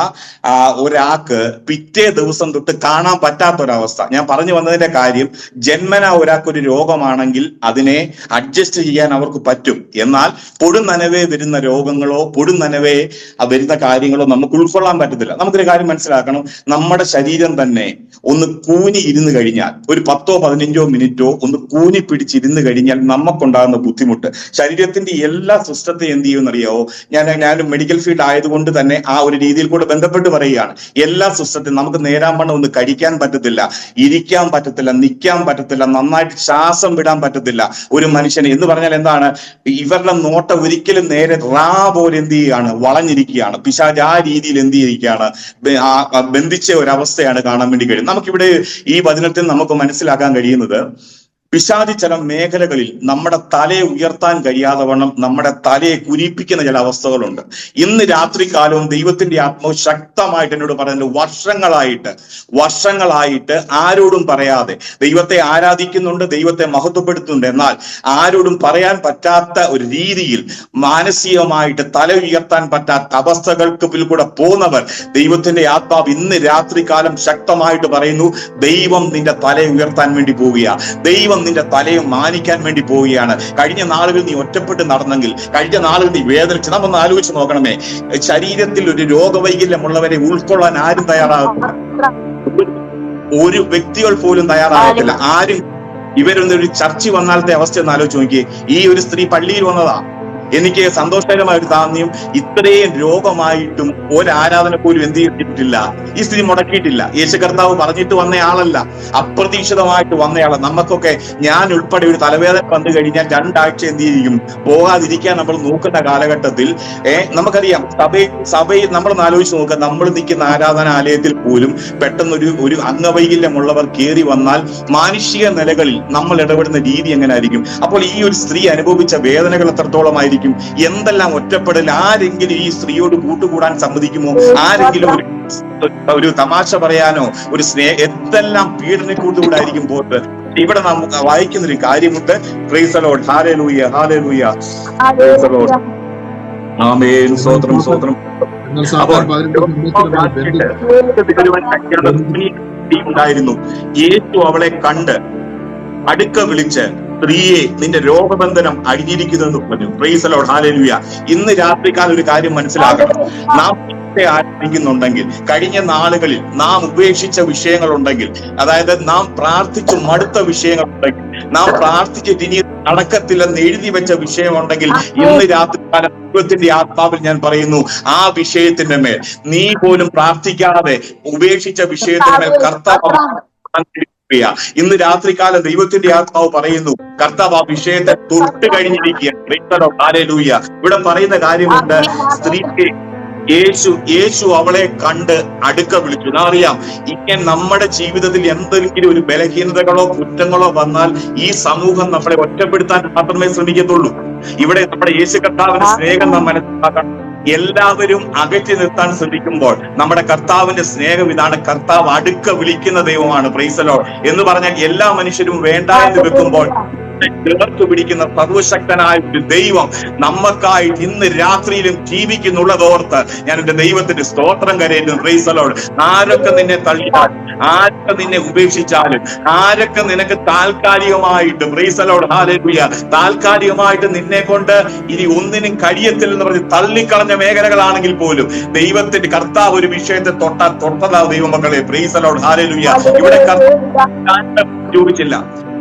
ഒരാൾക്ക് പിറ്റേ ദിവസം തൊട്ട് കാണാൻ പറ്റാത്തൊരവസ്ഥ. ഞാൻ പറഞ്ഞു വന്നതിന്റെ കാര്യം, ജന്മന ഒരാൾക്കൊരു രോഗമാണെങ്കിൽ അതിനെ അഡ്ജസ്റ്റ് ചെയ്യാൻ അവർക്ക് പറ്റും. എന്നാൽ പൊടുന്നനവേ വരുന്ന രോഗങ്ങളോ പൊടുന്നനവേ വരുന്ന കാര്യങ്ങളോ നമുക്ക് ഉൾക്കൊള്ളാൻ പറ്റത്തില്ല. നമുക്കൊരു കാര്യം മനസ്സിലാക്കണം, നമ്മുടെ ശരീരം തന്നെ ഒന്ന് കൂനി ഇരുന്ന് കഴിഞ്ഞാൽ, ഒരു 10-15 മിനിറ്റോ ഒന്ന് കൂനി പിടിച്ചിരുന്ന് കഴിഞ്ഞാൽ നമുക്കുണ്ടാകുന്ന ബുദ്ധിമുട്ട്, ശരീരത്തിന്റെ എല്ലാ സിസ്റ്റത്തെയും എന്ത് ചെയ്യുമെന്നറിയാവോ? ഞാൻ മെഡിക്കൽ ഫീൽഡ് ആയതുകൊണ്ട് തന്നെ ആ ഒരു രീതിയിൽ കൂടെ ബന്ധപ്പെട്ട് പറയുകയാണ്. എല്ലാ സിസ്റ്റത്തെയും നമുക്ക് നേരാവണ്ണം ഒന്ന് കഴിക്കാൻ പറ്റത്തില്ല, ഇരിക്കാൻ പറ്റത്തില്ല, നിൽക്കാൻ പറ്റത്തില്ല, നന്നായിട്ട് ശ്വാസം വിടാൻ പറ്റത്തില്ല ഒരു മനുഷ്യന്. എന്ന് പറഞ്ഞാൽ എന്താണ്, ഇവരുടെ നോട്ടം ഒരിക്കലും നേരെ പോലെ എന്ത് ചെയ്യുകയാണ്, വളഞ്ഞിരിക്കുകയാണ്. പിശാച് ആ രീതിയിൽ എന്ത് ചെയ്തിരിക്കുകയാണ്, ബന്ധിച്ച ഒരവസ്ഥയാണ് കാണാൻ വേണ്ടി കഴിയുന്നത്. നമുക്കിവിടെ ഈ വചനത്തിൽ നമുക്ക് മനസ്സിലാക്കാൻ കഴിയുന്നത്, പിശാച് ചില മേഖലകളിൽ നമ്മുടെ തലയെ ഉയർത്താൻ കഴിയാതെ വണ്ണം നമ്മുടെ തലയെ കുരിപ്പിക്കുന്ന ചില അവസ്ഥകളുണ്ട്. ഇന്ന് രാത്രികാലവും ദൈവത്തിന്റെ ആത്മാവ് ശക്തമായിട്ട് എന്നോട് പറയുന്നത്, വർഷങ്ങളായിട്ട് ആരോടും പറയാതെ ദൈവത്തെ ആരാധിക്കുന്നുണ്ട്, ദൈവത്തെ മഹത്വപ്പെടുത്തുന്നുണ്ട്, എന്നാൽ ആരോടും പറയാൻ പറ്റാത്ത ഒരു രീതിയിൽ മാനസികമായിട്ട് തല ഉയർത്താൻ പറ്റാത്ത അവസ്ഥകൾക്ക് കൂടെ പോകുന്നവർ, ദൈവത്തിന്റെ ആത്മാവ് ഇന്ന് രാത്രികാലം ശക്തമായിട്ട് പറയുന്നു, ദൈവം നിന്റെ തലയെ ഉയർത്താൻ വേണ്ടി പോവുകയാണ്, ദൈവം നിന്റെ തലയെ മാനിക്കാൻ വേണ്ടി പോവുകയാണ്. കഴിഞ്ഞ നാളുകളിൽ നീ ഒറ്റപ്പെട്ട് നടന്നെങ്കിൽ, കഴിഞ്ഞ നാളുകളിൽ നീ വേദനിച്ച്, നമ്മൊന്ന് ആലോചിച്ച് നോക്കണമേ, ശരീരത്തിൽ ഒരു രോഗവൈകല്യമുള്ളവരെ ഉൾക്കൊള്ളാൻ ആരും തയ്യാറാകത്തില്ല, ഒരു വ്യക്തികൾ പോലും തയ്യാറാകത്തില്ല. ആരും ഇവരൊന്നൊരു ചർച്ച വന്നാലത്തെ അവസ്ഥ ഒന്ന് ആലോചിച്ച് നോക്കിയേ. ഈ ഒരു സ്ത്രീ പള്ളിയിൽ വന്നതാ, എനിക്ക് സന്തോഷകരമായ ഒരു സാമ്യം, ഇത്രയും രോഗമായിട്ടും ഒരാരാധന പോലും എന്ത് ചെയ്തിട്ടില്ല, ഈ സ്ത്രീ മുടക്കിയിട്ടില്ല. യേശു കർത്താവ് പറഞ്ഞിട്ട് വന്നയാളല്ല, അപ്രതീക്ഷിതമായിട്ട് വന്നയാളാണ്. നമുക്കൊക്കെ ഞാൻ ഉൾപ്പെടെ ഒരു തലവേദന വന്നു കഴിഞ്ഞാൽ 2 ആഴ്ച എന്ത് ചെയ്യും, പോകാതിരിക്കാൻ നമ്മൾ നോക്കുന്ന കാലഘട്ടത്തിൽ നമുക്കറിയാം, സഭയിൽ നമ്മളൊന്ന് ആലോചിച്ച് നോക്കുക, നമ്മൾ നിൽക്കുന്ന ആരാധനാലയത്തിൽ പോലും പെട്ടെന്ന് ഒരു അംഗവൈകല്യമുള്ളവർ കയറി വന്നാൽ മാനുഷിക നിലകളിൽ നമ്മൾ ഇടപെടുന്ന രീതി എങ്ങനെ ആയിരിക്കും? അപ്പോൾ ഈ ഒരു സ്ത്രീ അനുഭവിച്ച വേദനകൾ എത്രത്തോളമായിരിക്കും, എന്തെല്ലാം ഒറ്റപ്പെടൽ. ആരെങ്കിലും ഈ സ്ത്രീയോട് കൂട്ടുകൂടാൻ സമ്മതിക്കുമോ? ആരെങ്കിലും ഒരു തമാശ പറയാനോ ഒരു എന്തെല്ലാം പീഡനക്കൂട്ടുകൂടായിരിക്കും പോയിട്ട്. ഇവിടെ നാം വായിക്കുന്നൊരു കാര്യമുണ്ട്. പ്രൈസ് ദി ലോർഡ്, ഹല്ലേലൂയ, ഹല്ലേലൂയ, പ്രൈസ് ദി ലോർഡ്, ആമേൻ, സ്തോത്രം, സ്തോത്രം. ഉണ്ടായിരുന്നു. യേശു അവളെ കണ്ട് അടുക്ക വിളിച്ച്, സ്ത്രീയെ, നിന്റെ രോഗബന്ധനം അഴിഞ്ഞിരിക്കുന്നു എന്ന് പറഞ്ഞു. Price the Lord, hallelujah. ഇന്ന് രാത്രികാലം ഒരു കാര്യം മനസ്സിലാക്കണം. നാം ആരംഭിക്കുന്നുണ്ടെങ്കിൽ, കഴിഞ്ഞ നാളുകളിൽ നാം ഉപേക്ഷിച്ച വിഷയങ്ങളുണ്ടെങ്കിൽ, അതായത് നാം പ്രാർത്ഥിച്ചു മടുത്ത വിഷയങ്ങളുണ്ടെങ്കിൽ, നാം പ്രാർത്ഥിച്ചിട്ട് ഇനി നടക്കത്തില്ലെന്ന് എഴുതി വെച്ച വിഷയമുണ്ടെങ്കിൽ, ഇന്ന് രാത്രികാലം ദൈവത്തിന്റെ ആത്മാവിൽ ഞാൻ പറയുന്നു, ആ വിഷയത്തിന്റെ മേൽ, നീ പോലും പ്രാർത്ഥിക്കാതെ ഉപേക്ഷിച്ച വിഷയത്തിന്റെ മേൽ കർത്താവ് ഇന്ന് രാത്രികാലം ദൈവത്തിന്റെ ആത്മാവ് പറയുന്നു, കർത്താവ് ആ വിഷയത്തെ തൊട്ട് കഴിഞ്ഞിരിക്കുക. ഇവിടെ പറയുന്ന കാര്യമുണ്ട്, സ്ത്രീക്ക് യേശു അവളെ കണ്ട് അടുക്ക വിളിച്ചു. അറിയാം, ഇങ്ങനെ നമ്മുടെ ജീവിതത്തിൽ എന്തെങ്കിലും ഒരു ബലഹീനതകളോ കുറ്റങ്ങളോ വന്നാൽ ഈ സമൂഹം നമ്മളെ ഒറ്റപ്പെടുത്താൻ മാത്രമേ ശ്രമിക്കത്തുള്ളൂ. ഇവിടെ നമ്മുടെ യേശു കർത്താവിന്റെ സ്നേഹം നാം മനസ്സിലാക്കണം. എല്ലാവരും അകറ്റി നിർത്താൻ ശ്രമിക്കുമ്പോൾ നമ്മുടെ കർത്താവിന്റെ സ്നേഹം ഇതാണ്. കർത്താവ് അടുക്ക വിളിക്കുന്ന ദൈവമാണ്. പ്രൈസ് ദി ലോർഡ് എന്ന് പറഞ്ഞാൽ എല്ലാ മനുഷ്യരും വേണ്ട എന്ന് വെക്കുമ്പോൾ ചേർത്ത് പിടിക്കുന്ന സർവശക്തനായ ഒരു ദൈവം നമുക്കായിട്ട് ഇന്ന് രാത്രിയിലും ജീവിക്കുന്നുള്ളതോർത്ത് ഞാൻ എന്റെ ദൈവത്തിന്റെ സ്തോത്രം കരയുന്നു. Price the Lord. ആരൊക്കെ നിന്നെ തള്ളിയാലും, ആരൊക്കെ നിന്നെ ഉപേക്ഷിച്ചാലും, ആരൊക്കെ നിനക്ക് താൽക്കാലികമായിട്ട്, പ്രൈസ് ദി ലോർഡ്, ഹല്ലേലൂയ, താൽക്കാലികമായിട്ട് നിന്നെ കൊണ്ട് ഇനി ഒന്നിനും കഴിയത്തില്ലെന്ന് പറഞ്ഞ് തള്ളിക്കളഞ്ഞ മേഖലകളാണെങ്കിൽ പോലും ദൈവത്തിന്റെ കർത്താവ് ഒരു വിഷയത്തെ തൊട്ടതാ ദൈവമക്കളെ. Price the Lord, hallelujah. ഇവിടെ ചോദിച്ചില്ല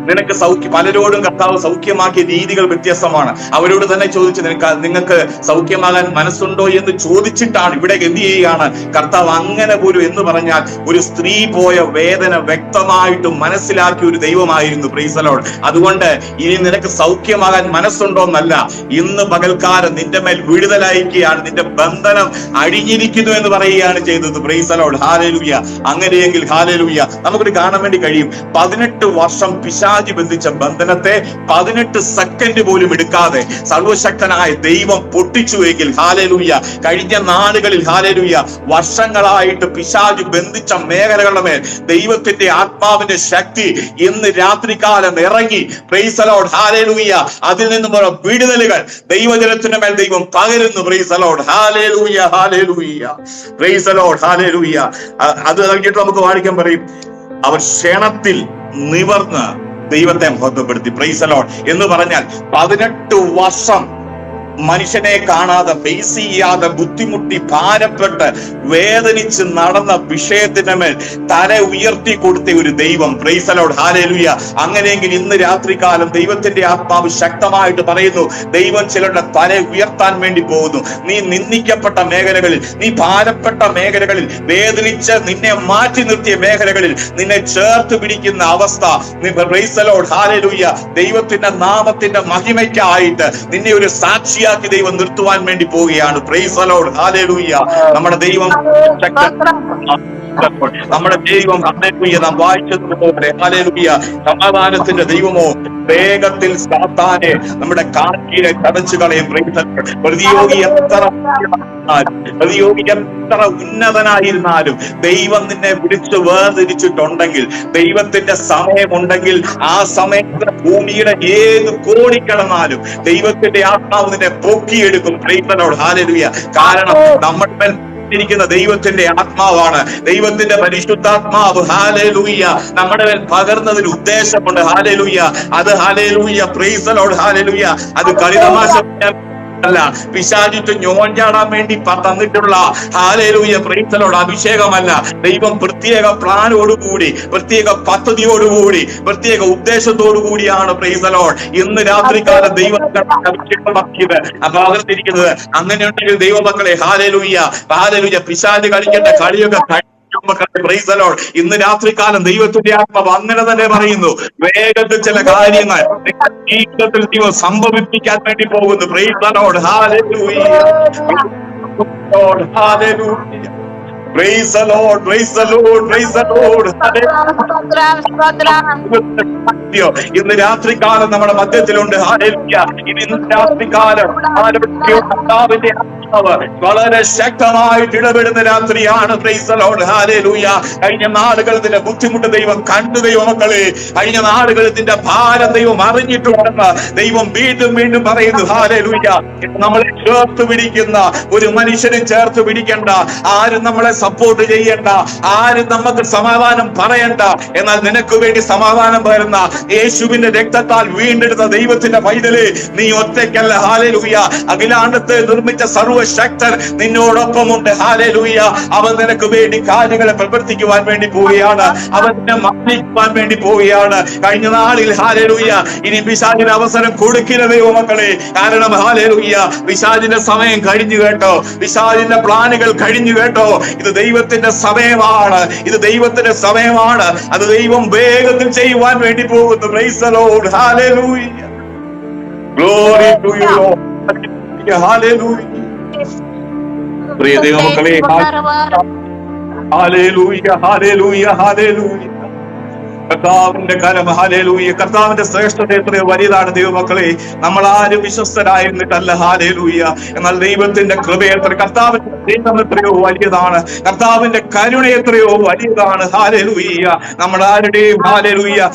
നിനക്ക് പലരോടും കർത്താവ് സൗഖ്യമാക്കിയ രീതികൾ വ്യത്യസ്തമാണ്. അവരോട് തന്നെ ചോദിച്ചു, നിങ്ങൾക്ക് സൗഖ്യമാകാൻ മനസ്സുണ്ടോ എന്ന് ചോദിച്ചിട്ടാണ് ഇവിടെ എന്ത് ചെയ്യുകയാണ് കർത്താവ്. അങ്ങനെ പോലും എന്ന് പറഞ്ഞാൽ ഒരു സ്ത്രീ പോയ വേദന വ്യക്തമായിട്ട് മനസ്സിലാക്കിയ ഒരു ദൈവമായിരുന്നു. Price the Lord. അതുകൊണ്ട് ഇനി നിനക്ക് സൗഖ്യമാകാൻ മനസ്സുണ്ടോന്നല്ല, ഇന്ന് പകൽക്കാലം നിന്റെ മേൽ വിടുതലയക്കുകയാണ്, നിന്റെ ബന്ധനം അഴിഞ്ഞിരിക്കുന്നു എന്ന് പറയുകയാണ് ചെയ്തത്. Price the Lord, hallelujah. അങ്ങനെയെങ്കിൽ ഹല്ലേലൂയ, നമുക്കൊരു കാണാൻ വേണ്ടി കഴിയും. 18 വർഷം പിശാച് ബന്ധിച്ച ബന്ധനത്തെ 18 സെക്കൻഡ് പോലും എടുക്കാതെ സർവശക്തനായ ദൈവം പൊട്ടിച്ചുവെങ്കിൽ ഹല്ലേലൂയ. കഴിഞ്ഞ നാളുകളിൽ ഹല്ലേലൂയ, വർഷങ്ങളായിട്ട് പിശാച് ബന്ധിച്ച മേഖലകളുടെ മേൽ ദൈവത്തിന്റെ ആത്മാവിന്റെ ശക്തി ഇന്ന് രാത്രികാലം ഇറങ്ങി. Price the Lord, hallelujah. അതിൽ നിന്നും വിടുതലുകൾ ദൈവജനത്തിന്റെ മേൽ ദൈവം പകരുന്നു. പ്രൈസ് ദി ലോർഡ്, ഹല്ലേലൂയ, ഹല്ലേലൂയ, പ്രൈസ് ദി ലോർഡ്, ഹല്ലേലൂയ. അത് കഴിഞ്ഞിട്ട് നമുക്ക് വായിക്കാൻ പറയും, അവർ ക്ഷണത്തിൽ നിവർന്ന് ദൈവത്തെ മഹത്വപ്പെടുത്തി. പ്രൈസ് ദി ലോർഡ് എന്ന് പറഞ്ഞാൽ 18 വർഷം മനുഷ്യനെ കാണാതെ, ഫേസ് ചെയ്യാതെ, ബുദ്ധിമുട്ടി ഭാരപ്പെട്ട് വേദനിച്ച് നടന്ന വിഷയത്തിന്റെ മേൽ തല ഉയർത്തി കൊടുത്ത ഒരു ദൈവം. Price the Lord, hallelujah. അങ്ങനെയെങ്കിൽ ഇന്ന് രാത്രികാലം ദൈവത്തിന്റെ ആത്മാവ് ശക്തമായിട്ട് പറയുന്നു, ദൈവം ചിലരുടെ തല ഉയർത്താൻ വേണ്ടി പോകുന്നു. നീ നിന്ദിക്കപ്പെട്ട മേഖലകളിൽ, നീ ഭാരപ്പെട്ട മേഖലകളിൽ, വേദനിച്ച് നിന്നെ മാറ്റി നിർത്തിയ മേഖലകളിൽ നിന്നെ ചേർത്ത് പിടിക്കുന്ന അവസ്ഥ. Price the Lord, hallelujah. ദൈവത്തിന്റെ നാമത്തിന്റെ മഹിമയ്ക്കായിട്ട് നിന്നെ ഒരു സാക്ഷി ദൈവം നിർത്തുവാൻ വേണ്ടി പോവുകയാണ്. പ്രൈസ് ദി ലോർഡ്, ഹല്ലേലൂയ. നമ്മുടെ ദൈവം നമ്മുടെ ദൈവം ഹല്ലേലൂയ, നാം വായിച്ചതുപോലെ ഹല്ലേലൂയ, സമാധാനത്തിന്റെ ദൈവമോ വേഗത്തിൽ സാത്താനെ നമ്മുടെ കാൽക്കീഴെ ചതച്ചു കളയും. പ്രതിയോഗി എത്ര ഉന്നതനായിരുന്നാലും ദൈവം നിന്നെ വിളിച്ചു വേർതിരിച്ചിട്ടുണ്ടെങ്കിൽ, ദൈവത്തിന്റെ സമയമുണ്ടെങ്കിൽ, ആ സമയത്ത് ഭൂമിയുടെ ഏത് കോണിക്കിടന്നാലും ദൈവത്തിന്റെ ആത്മാവ് നിന്നെ പൊക്കിയെടുക്കും. പ്രൈസ് ദി ലോർഡ്, ഹല്ലേലൂയ. കാരണം നമ്മുടെ ിരിക്കുന്ന ദൈവത്തിന്റെ ആത്മാവാണ്, ദൈവത്തിന്റെ പരിശുദ്ധാത്മാവ്. ഹല്ലേലൂയ. നമ്മുടെ മേൽ പകർന്നതിന് ഉദ്ദേശമുണ്ട്. ഹല്ലേലൂയ. അത് hallelujah, praise the Lord, hallelujah. അത് കളിതമാശ അല്ല, പിശാചിട്ട് ഞോഞ്ചാടാൻ വേണ്ടി തന്നിട്ടുള്ള ഹല്ലേലൂയ പ്രൈസ് ദി ലോർഡ് അഭിഷേകമല്ല. ദൈവം പ്രത്യേക പ്ലാനോടുകൂടി, പ്രത്യേക പദ്ധതിയോടുകൂടി, പ്രത്യേക ഉദ്ദേശത്തോടു കൂടിയാണ് പ്രൈസ് ദി ലോർഡ് ഇന്ന് രാത്രികാലം ദൈവം അഭിഷേകമാക്കിയത് പകർത്തിരിക്കുന്നത്. അങ്ങനെയുണ്ടെങ്കിൽ ദൈവമക്കളെ ഹല്ലേലൂയ ഹല്ലേലൂയ പിശാച് കളിക്കേണ്ട കളിയൊക്കെ പ്രൈസ് ദി ലോർഡ് ഇന്ന് രാത്രികാലം ദൈവത്തിന്റെ ആത്മാവ് അങ്ങനെ തന്നെ പറയുന്നു. വേഗത്തിൽ ചില കാര്യങ്ങൾ ജീവിതത്തിൽ ദൈവം സംഭവിപ്പിക്കാൻ വേണ്ടി പോകുന്നു. പ്രൈസ് ദി ലോർഡ് ഹല്ലേലൂയ ഹല്ലേലൂയ praise the Lord price the Lord price the Lord. ഇന്ന് രാത്രികാലം നമ്മുടെ മധ്യത്തിലുണ്ട്. ഹല്ലേലൂയ. ഇന്ന് രാത്രികാലം കർത്താവിന്റെ വളരെ ശക്തമായിട്ട് ഇടപെടുന്ന രാത്രിയാണ്. Price the Lord hallelujah. കഴിഞ്ഞ നാളുകളിൽ ഇതിന്റെ ബുദ്ധിമുട്ട് ദൈവം കണ്ടു. ദൈവമക്കളെ, കഴിഞ്ഞ നാളുകളിൽ ഇതിന്റെ ഭാരം ദൈവം അറിഞ്ഞിട്ടുണ്ടെന്ന് ദൈവം വീണ്ടും വീണ്ടും പറയുന്നു. ഹല്ലേലൂയ. നമ്മളെ ചേർത്ത് പിടിക്കുന്ന ഒരു മനുഷ്യനും ചേർത്ത് പിടിക്കണ്ട, ആരും നമ്മളെ സപ്പോർട്ട് ചെയ്യണ്ട, ആരും നമുക്ക് സമാധാനം പറയണ്ട. എന്നാൽ നിനക്ക് വേണ്ടി സമാധാനം പകരുന്ന യേശുവിന്റെ രക്തത്താൽ വീണ്ടെടുത്ത ദൈവത്തിന്റെ പൈതലേ, നീ ഒറ്റയ്ക്കല്ല. ഹല്ലേലൂയ. അഖിലാണ്ടത്തെ നിർമ്മിച്ച സർവശക്തൻ നിന്നോടൊപ്പമുണ്ട്. ഹല്ലേലൂയ. അവൻ നിനക്ക് വേണ്ടി കാര്യങ്ങളെ പ്രവർത്തിക്കുവാൻ വേണ്ടി പോവുകയാണ്. അവൻ നിന്നെ മാനിക്കുവാൻ വേണ്ടി പോവുകയാണ്. കഴിഞ്ഞ നാളിൽ ഹല്ലേലൂയ ഇനി പിശാചിന് അവസരം കൊടുക്കില്ല ദൈവമക്കളെ. കാരണം ഹല്ലേലൂയ പിശാചിന്റെ സമയം കഴിഞ്ഞു കേട്ടോ, പിശാചിന്റെ പ്ലാനുകൾ കഴിഞ്ഞു കേട്ടോ. ഇത് ദൈവത്തിന്റെ സമയമാണ്, ഇത് ദൈവത്തിന്റെ സമയമാണ്. അത് ദൈവം വേഗത്തിൽ ചെയ്യുവാൻ വേണ്ടി പോകുന്നു. പ്രൈസ് ദി ലോർഡ് ഹല്ലേലൂയ. ഗ്ലോറി ടു യു ലോർഡ് ഹല്ലേലൂയ. പ്രിയ ദൈവമക്കളെ ഹല്ലേലൂയ ഹല്ലേലൂയ ഹല്ലേലൂയ. കർത്താവിന്റെ കരം ഹല്ലേലൂയ. കർത്താവിന്റെ ശ്രേഷ്ഠത എത്രയോ വലുതാണ് ദൈവമക്കളെ. നമ്മൾ ആരും വിശ്വസ്തരായിരുന്നിട്ടല്ല. ഹല്ലേലൂയ. എന്നാൽ ദൈവത്തിന്റെ കൃപ എത്ര, കർത്താവിന്റെ സ്നേഹം എത്രയോ വലിയതാണ്, കർത്താവിന്റെ കരുണ എത്രയോ വലിയതാണ്. ഹല്ലേലൂയ. നമ്മൾ ആരുടെയും ഹല്ലേലൂയ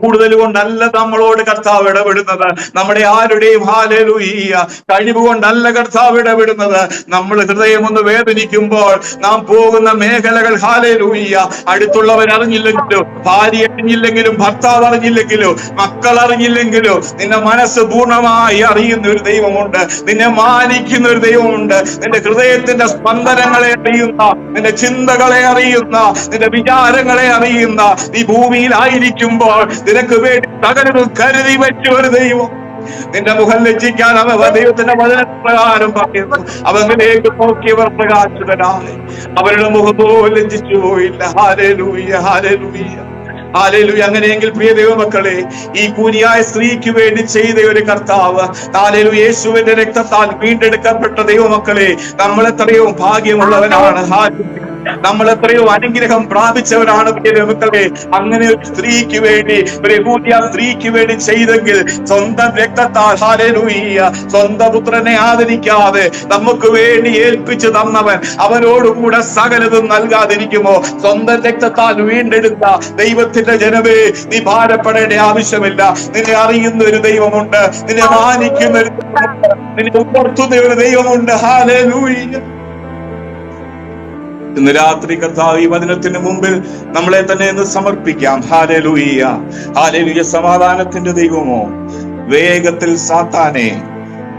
കൂടുതൽ കൊണ്ടല്ല നമ്മളോട് കർത്താവ് ഇടപെടുന്നത്. നമ്മുടെ ആരുടെയും ഹല്ലേലൂയ കഴിവ് കൊണ്ടല്ല കർത്താവ് ഇടപെടുന്നത്. നമ്മൾ ഹൃദയം ഒന്ന് വേദനിക്കുമ്പോൾ നാം പോകുന്ന മേഖലകൾ ഹല്ലേലൂയ അടുത്തുള്ളവർ അറിഞ്ഞില്ലെങ്കിലും, ഭാര്യ അറിഞ്ഞില്ലെങ്കിലും, ഭർത്താവ് അറിഞ്ഞില്ലെങ്കിലും, മക്കൾ അറിഞ്ഞില്ലെങ്കിലും, നിന്റെ മനസ്സ് പൂർണ്ണമായി അറിയുന്ന ഒരു ദൈവമുണ്ട്. നിന്നെ മാനിക്കുന്ന ഒരു ദൈവമുണ്ട്. നിന്റെ ഹൃദയത്തിന്റെ സ്പന്ദനങ്ങളെ അറിയുന്ന, നിന്റെ ചിന്തകളെ അറിയുന്ന, നിന്റെ വിചാരങ്ങളെ അറിയുന്ന, നീ ഭൂമിയിലായിരിക്കും നിനക്ക് വേണ്ടി സകലതും കരുതി വെച്ച ഒരു ദൈവം. നിന്റെ മുഖം ലജ്ജിക്കാൻ അവൻ ദൈവത്തിന്റെ വചനപ്രകാരം പറയുന്നു. അവനിലേക്ക് നോക്കിയവർ പ്രകാശിതരാണ്, അവരുടെ മുഖം പോലും ലജ്ജിച്ചു പോയില്ല. Hallelujah hallelujah hallelujah. അങ്ങനെയെങ്കിൽ പ്രിയ ദൈവമക്കളെ, ഈ കൂനിയായ സ്ത്രീക്ക് വേണ്ടി ചെയ്ത ഒരു കർത്താവ്, ഹല്ലേലൂയ, യേശുവിന്റെ രക്തത്താൽ വീണ്ടെടുക്കപ്പെട്ട ദൈവമക്കളെ, നമ്മൾ എത്രയോ ഭാഗ്യമുള്ളവനാണ്. നമ്മൾ എത്രയോ അനുഗ്രഹം പ്രാപിച്ചവരാണ് പ്രിയ ദൈവമക്കളെ. അങ്ങനെ ഒരു സ്ത്രീക്ക് വേണ്ടി, ഒരു യഹൂദിയ സ്ത്രീക്ക് വേണ്ടി ചെയ്തെങ്കിൽ, സ്വന്തം രക്തത്താൽ ഹല്ലേലൂയ സ്വന്തം പുത്രനെ ആദരിക്കാതെ നമുക്ക് വേണ്ടി ഏൽപ്പിച്ചു തന്നവൻ അവനോടുകൂടെ സകലതും നൽകാതിരിക്കുമോ? സ്വന്തം രക്തത്താൽ വീണ്ടെടുത്ത ദൈവത്തിന്റെ ജനമേ, നീ ഭാരപ്പെടേണ്ട ആവശ്യമില്ല. നിന്നെ അറിയുന്ന ഒരു ദൈവമുണ്ട്, നിന്നെ മാനിക്കുന്ന ഒരു ദൈവമുണ്ട്, നിന്നെ ഉയർത്തുന്ന ഒരു ദൈവമുണ്ട്. ഹല്ലേലൂയ. ഇന്ന് രാത്രി കർത്താവ് ഈ വചനത്തിന് മുമ്പിൽ നമ്മളെ തന്നെ ഒന്ന് സമർപ്പിക്കാം. Hallelujah hallelujah. സമാധാനത്തിന്റെ ദൈവമോ, വേഗത്തിൽ സാത്താനെ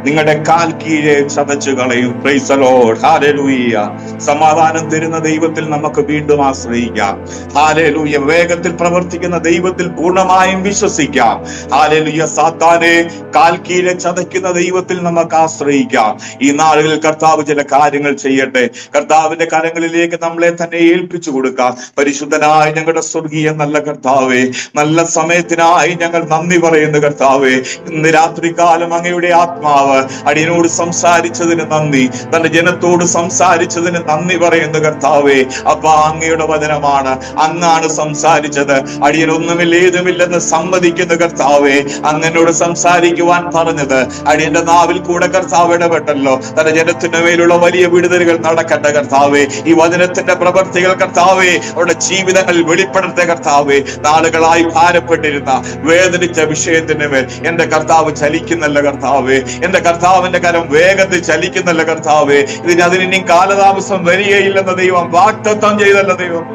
നിങ്ങളുടെ കാൽ കീഴെ ചതച്ചു കളയും. Price the Lord hallelujah. സമാധാനം തരുന്ന ദൈവത്തിൽ നമുക്ക് വീണ്ടും ആശ്രയിക്കാം. ഹല്ലേലൂയ. വേഗത്തിൽ പ്രവർത്തിക്കുന്ന ദൈവത്തിൽ പൂർണ്ണമായും വിശ്വസിക്കാം. ഹല്ലേലൂയ. സാത്താനെ കാൽ കീഴെ ചതയ്ക്കുന്ന ദൈവത്തിൽ നമുക്ക് ആശ്രയിക്കാം. ഈ നാളുകളിൽ കർത്താവ് ചില കാര്യങ്ങൾ ചെയ്യട്ടെ. കർത്താവിന്റെ കരങ്ങളിലേക്ക് നമ്മളെ തന്നെ ഏൽപ്പിച്ചു കൊടുക്കാം. പരിശുദ്ധനായ ഞങ്ങളുടെ സ്വർഗീയ നല്ല കർത്താവേ, നല്ല സമയത്തിനായി ഞങ്ങൾ നന്ദി പറയുന്നു കർത്താവേ. ഇന്ന് രാത്രികാലം അങ്ങയുടെ ആത്മാവ് അടിയനോട് സംസാരിച്ചതിന് നന്ദി, തന്റെ ജനത്തോട് സംസാരിച്ചതിന് നന്ദി പറയുന്നു കർത്താവേ. അപ്പൊ അങ്ങയുടെ വചനമാണ്, അങ്ങാണ് സംസാരിച്ചത്. അടിയനൊന്നുമില്ല, ഏതുമില്ലെന്ന് സമ്മതിക്കുന്ന കർത്താവേ. അങ്ങനോട് സംസാരിക്കുവാൻ പറഞ്ഞത് അടിയന്റെ നാവിൽ കൂടെ കർത്താവ് ഇടപെട്ടല്ലോ. തന്റെ ജനത്തിന്റെ മേലുള്ള വലിയ വിടുതലുകൾ നടക്കട്ടെ കർത്താവേ. ഈ വചനത്തിന്റെ പ്രവർത്തികൾ കർത്താവേ അവരുടെ ജീവിതങ്ങളിൽ വെളിപ്പെടുത്ത കർത്താവേ. നാളുകളായി ഭാരപ്പെട്ടിരുന്ന, വേദനിച്ച വിഷയത്തിന്റെ മേൽ എന്റെ കർത്താവ് ചലിക്കുന്നല്ല കർത്താവേ. എന്റെ കർത്താവിന്റെ കരം വേഗത്തിൽ ചലിക്കുന്നല്ല കർത്താവേ. അതിനി കാലതാമസം വരികയില്ലെന്ന ദൈവം വാഗ്ദത്തം ചെയ്തല്ല ദൈവം.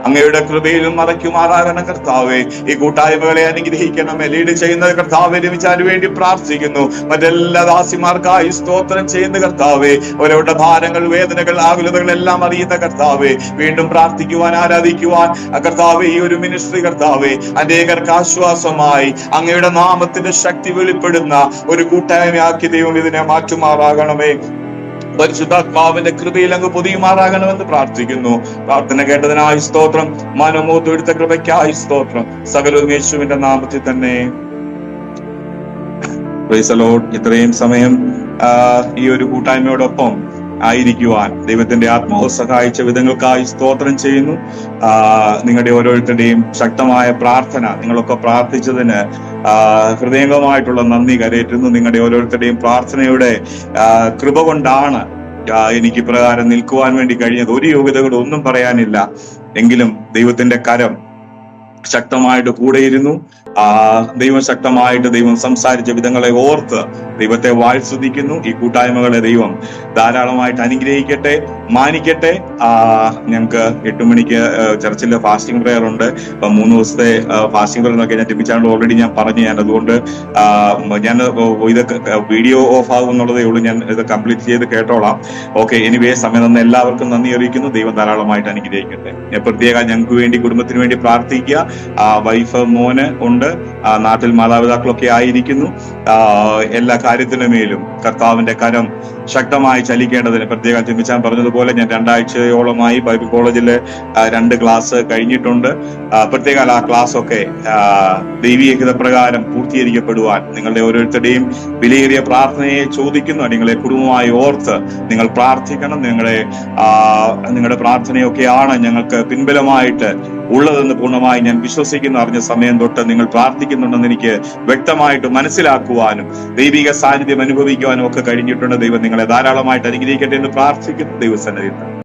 അങ്ങയുടെ കൃപയിലും മറയ്ക്കുമാറാകണം കർത്താവേ. ഈ കൂട്ടായ്മകളെ അനുഗ്രഹിക്കണമേ. ലീഡ് ചെയ്യുന്ന കർത്താവെ രമിച്ചാന് വേണ്ടി പ്രാർത്ഥിക്കുന്നു. മറ്റെല്ലാ ദാസിമാർക്കായി സ്തോത്രം ചെയ്യുന്ന കർത്താവെ, അവരവരുടെ ഭാരങ്ങൾ, വേദനകൾ, ആകുലതകൾ എല്ലാം അറിയുന്ന കർത്താവെ, വീണ്ടും പ്രാർത്ഥിക്കുവാൻ, ആരാധിക്കുവാൻ കർത്താവെ ഈ ഒരു മിനിസ്ട്രി കർത്താവെ അനേകർക്ക് ആശ്വാസമായി അങ്ങയുടെ നാമത്തിന്റെ ശക്തി വെളിപ്പെടുന്ന ഒരു കൂട്ടായ്മയാക്കി ദൈവം ഇതിനെ മാറ്റുമാറാകണമേ. പരിശുദ്ധാത്മാവിന്റെ കൃപയിൽ അങ്ങ് പൊതിയുമാറാകണമെന്ന് പ്രാർത്ഥിക്കുന്നു. പ്രാർത്ഥന കേട്ടതിനായി സ്തോത്രം. മനോമോത്തെടുത്ത കൃപയ്ക്കായി സ്തോത്രം. സകലവും യേശുവിന്റെ നാമത്തിൽ തന്നെ. Price the Lord. ഇത്രയും സമയം ഈ ഒരു കൂട്ടായ്മയോടൊപ്പം ആയിരിക്കുവാൻ ദൈവത്തിന്റെ ആത്മാവ് സഹായിച്ച വിധങ്ങൾക്കായി സ്തോത്രം ചെയ്യുന്നു. നിങ്ങളുടെ ഓരോരുത്തരുടെയും ശക്തമായ പ്രാർത്ഥന, നിങ്ങളൊക്കെ പ്രാർത്ഥിച്ചതിന് ഹൃദയംഗമായിട്ടുള്ള നന്ദി കരയറ്റുന്നു. നിങ്ങളുടെ ഓരോരുത്തരുടെയും പ്രാർത്ഥനയുടെ കൃപ കൊണ്ടാണ് എനിക്ക് പ്രകാരം നിൽക്കുവാൻ വേണ്ടി കഴിഞ്ഞത്. ഒരു യോഗ്യതകളും ഒന്നും പറയാനില്ല. എങ്കിലും ദൈവത്തിന്റെ കരം ശക്തമായിട്ട് കൂടെയിരുന്നു. ദൈവം ശക്തമായിട്ട് ദൈവം സംസാരിച്ച വിധങ്ങളെ ഓർത്ത് ദൈവത്തെ വാഴ്സ്തുതിക്കുന്നു. ഈ കൂട്ടായ്മകളെ ദൈവം ധാരാളമായിട്ട് അനുഗ്രഹിക്കട്ടെ, മാനിക്കട്ടെ. ഞങ്ങൾക്ക് 8 മണിക്ക് ചർച്ചിലെ ഫാസ്റ്റിംഗ് പ്രെയർ ഉണ്ട്. 3 ദിവസത്തെ ഫാസ്റ്റിംഗ് പ്രെയർ എന്നൊക്കെ ഞാൻ ടിപ്പിച്ചാണ്ട് ഓൾറെഡി ഞാൻ പറഞ്ഞു. ഞാൻ അതുകൊണ്ട് ഞാൻ ഇതൊക്കെ വീഡിയോ ഓഫ് ആകും എന്നുള്ളതേ ഉള്ളൂ. ഞാൻ ഇത് കംപ്ലീറ്റ് ചെയ്ത് കേട്ടോളാം. ഓക്കെ, എനിവേ സമയം തന്ന എല്ലാവർക്കും നന്ദി അറിയിക്കുന്നു. ദൈവം ധാരാളമായിട്ട് അനുഗ്രഹിക്കട്ടെ. പ്രത്യേകം ഞങ്ങൾക്ക് വേണ്ടി, കുടുംബത്തിന് വേണ്ടി പ്രാർത്ഥിക്കുക. വൈഫ്, മോന് ഉണ്ട്, നാട്ടിൽ മാതാപിതാക്കളൊക്കെ ആയിരിക്കുന്നു. എല്ലാ കാര്യത്തിനു മേലും കർത്താവിന്റെ കരം ശക്തമായി ചലിക്കേണ്ടതിന് പ്രത്യേകം ചിന്തിച്ചാൻ പറഞ്ഞതുപോലെ ഞാൻ 2 ആഴ്ചയോളമായി ബൈബിൾ കോളേജിലെ 2 ക്ലാസ് കഴിഞ്ഞിട്ടുണ്ട്. പ്രത്യേകം ആ ക്ലാസ് ഒക്കെ ദൈവീയ പ്രകാരം പൂർത്തീകരിക്കപ്പെടുവാൻ നിങ്ങളുടെ ഓരോരുത്തരുടെയും വിലയേറിയ പ്രാർത്ഥനയെ ചോദിക്കുന്നു. നിങ്ങളെ കുടുംബമായി ഓർത്ത് നിങ്ങൾ പ്രാർത്ഥിക്കണം. നിങ്ങളുടെ പ്രാർത്ഥനയൊക്കെയാണ് ഞങ്ങൾക്ക് പിൻബലമായിട്ട് ഉള്ളതെന്ന് പൂർണ്ണമായി ഞാൻ വിശ്വസിക്കുന്നു. അറിഞ്ഞ സമയം തൊട്ട് നിങ്ങൾ പ്രാർത്ഥിക്കുന്നുണ്ടെന്ന് എനിക്ക് വ്യക്തമായിട്ട് മനസ്സിലാക്കുവാനും ദൈവിക സാന്നിധ്യം അനുഭവിക്കുവാനും ഒക്കെ കഴിഞ്ഞിട്ടുണ്ട്. ദൈവം നിങ്ങളെ ധാരാളമായിട്ട് അനുഗ്രഹിക്കട്ടെ എന്ന് പ്രാർത്ഥിക്കുന്നു. ദൈവസന്നിധിയിൽ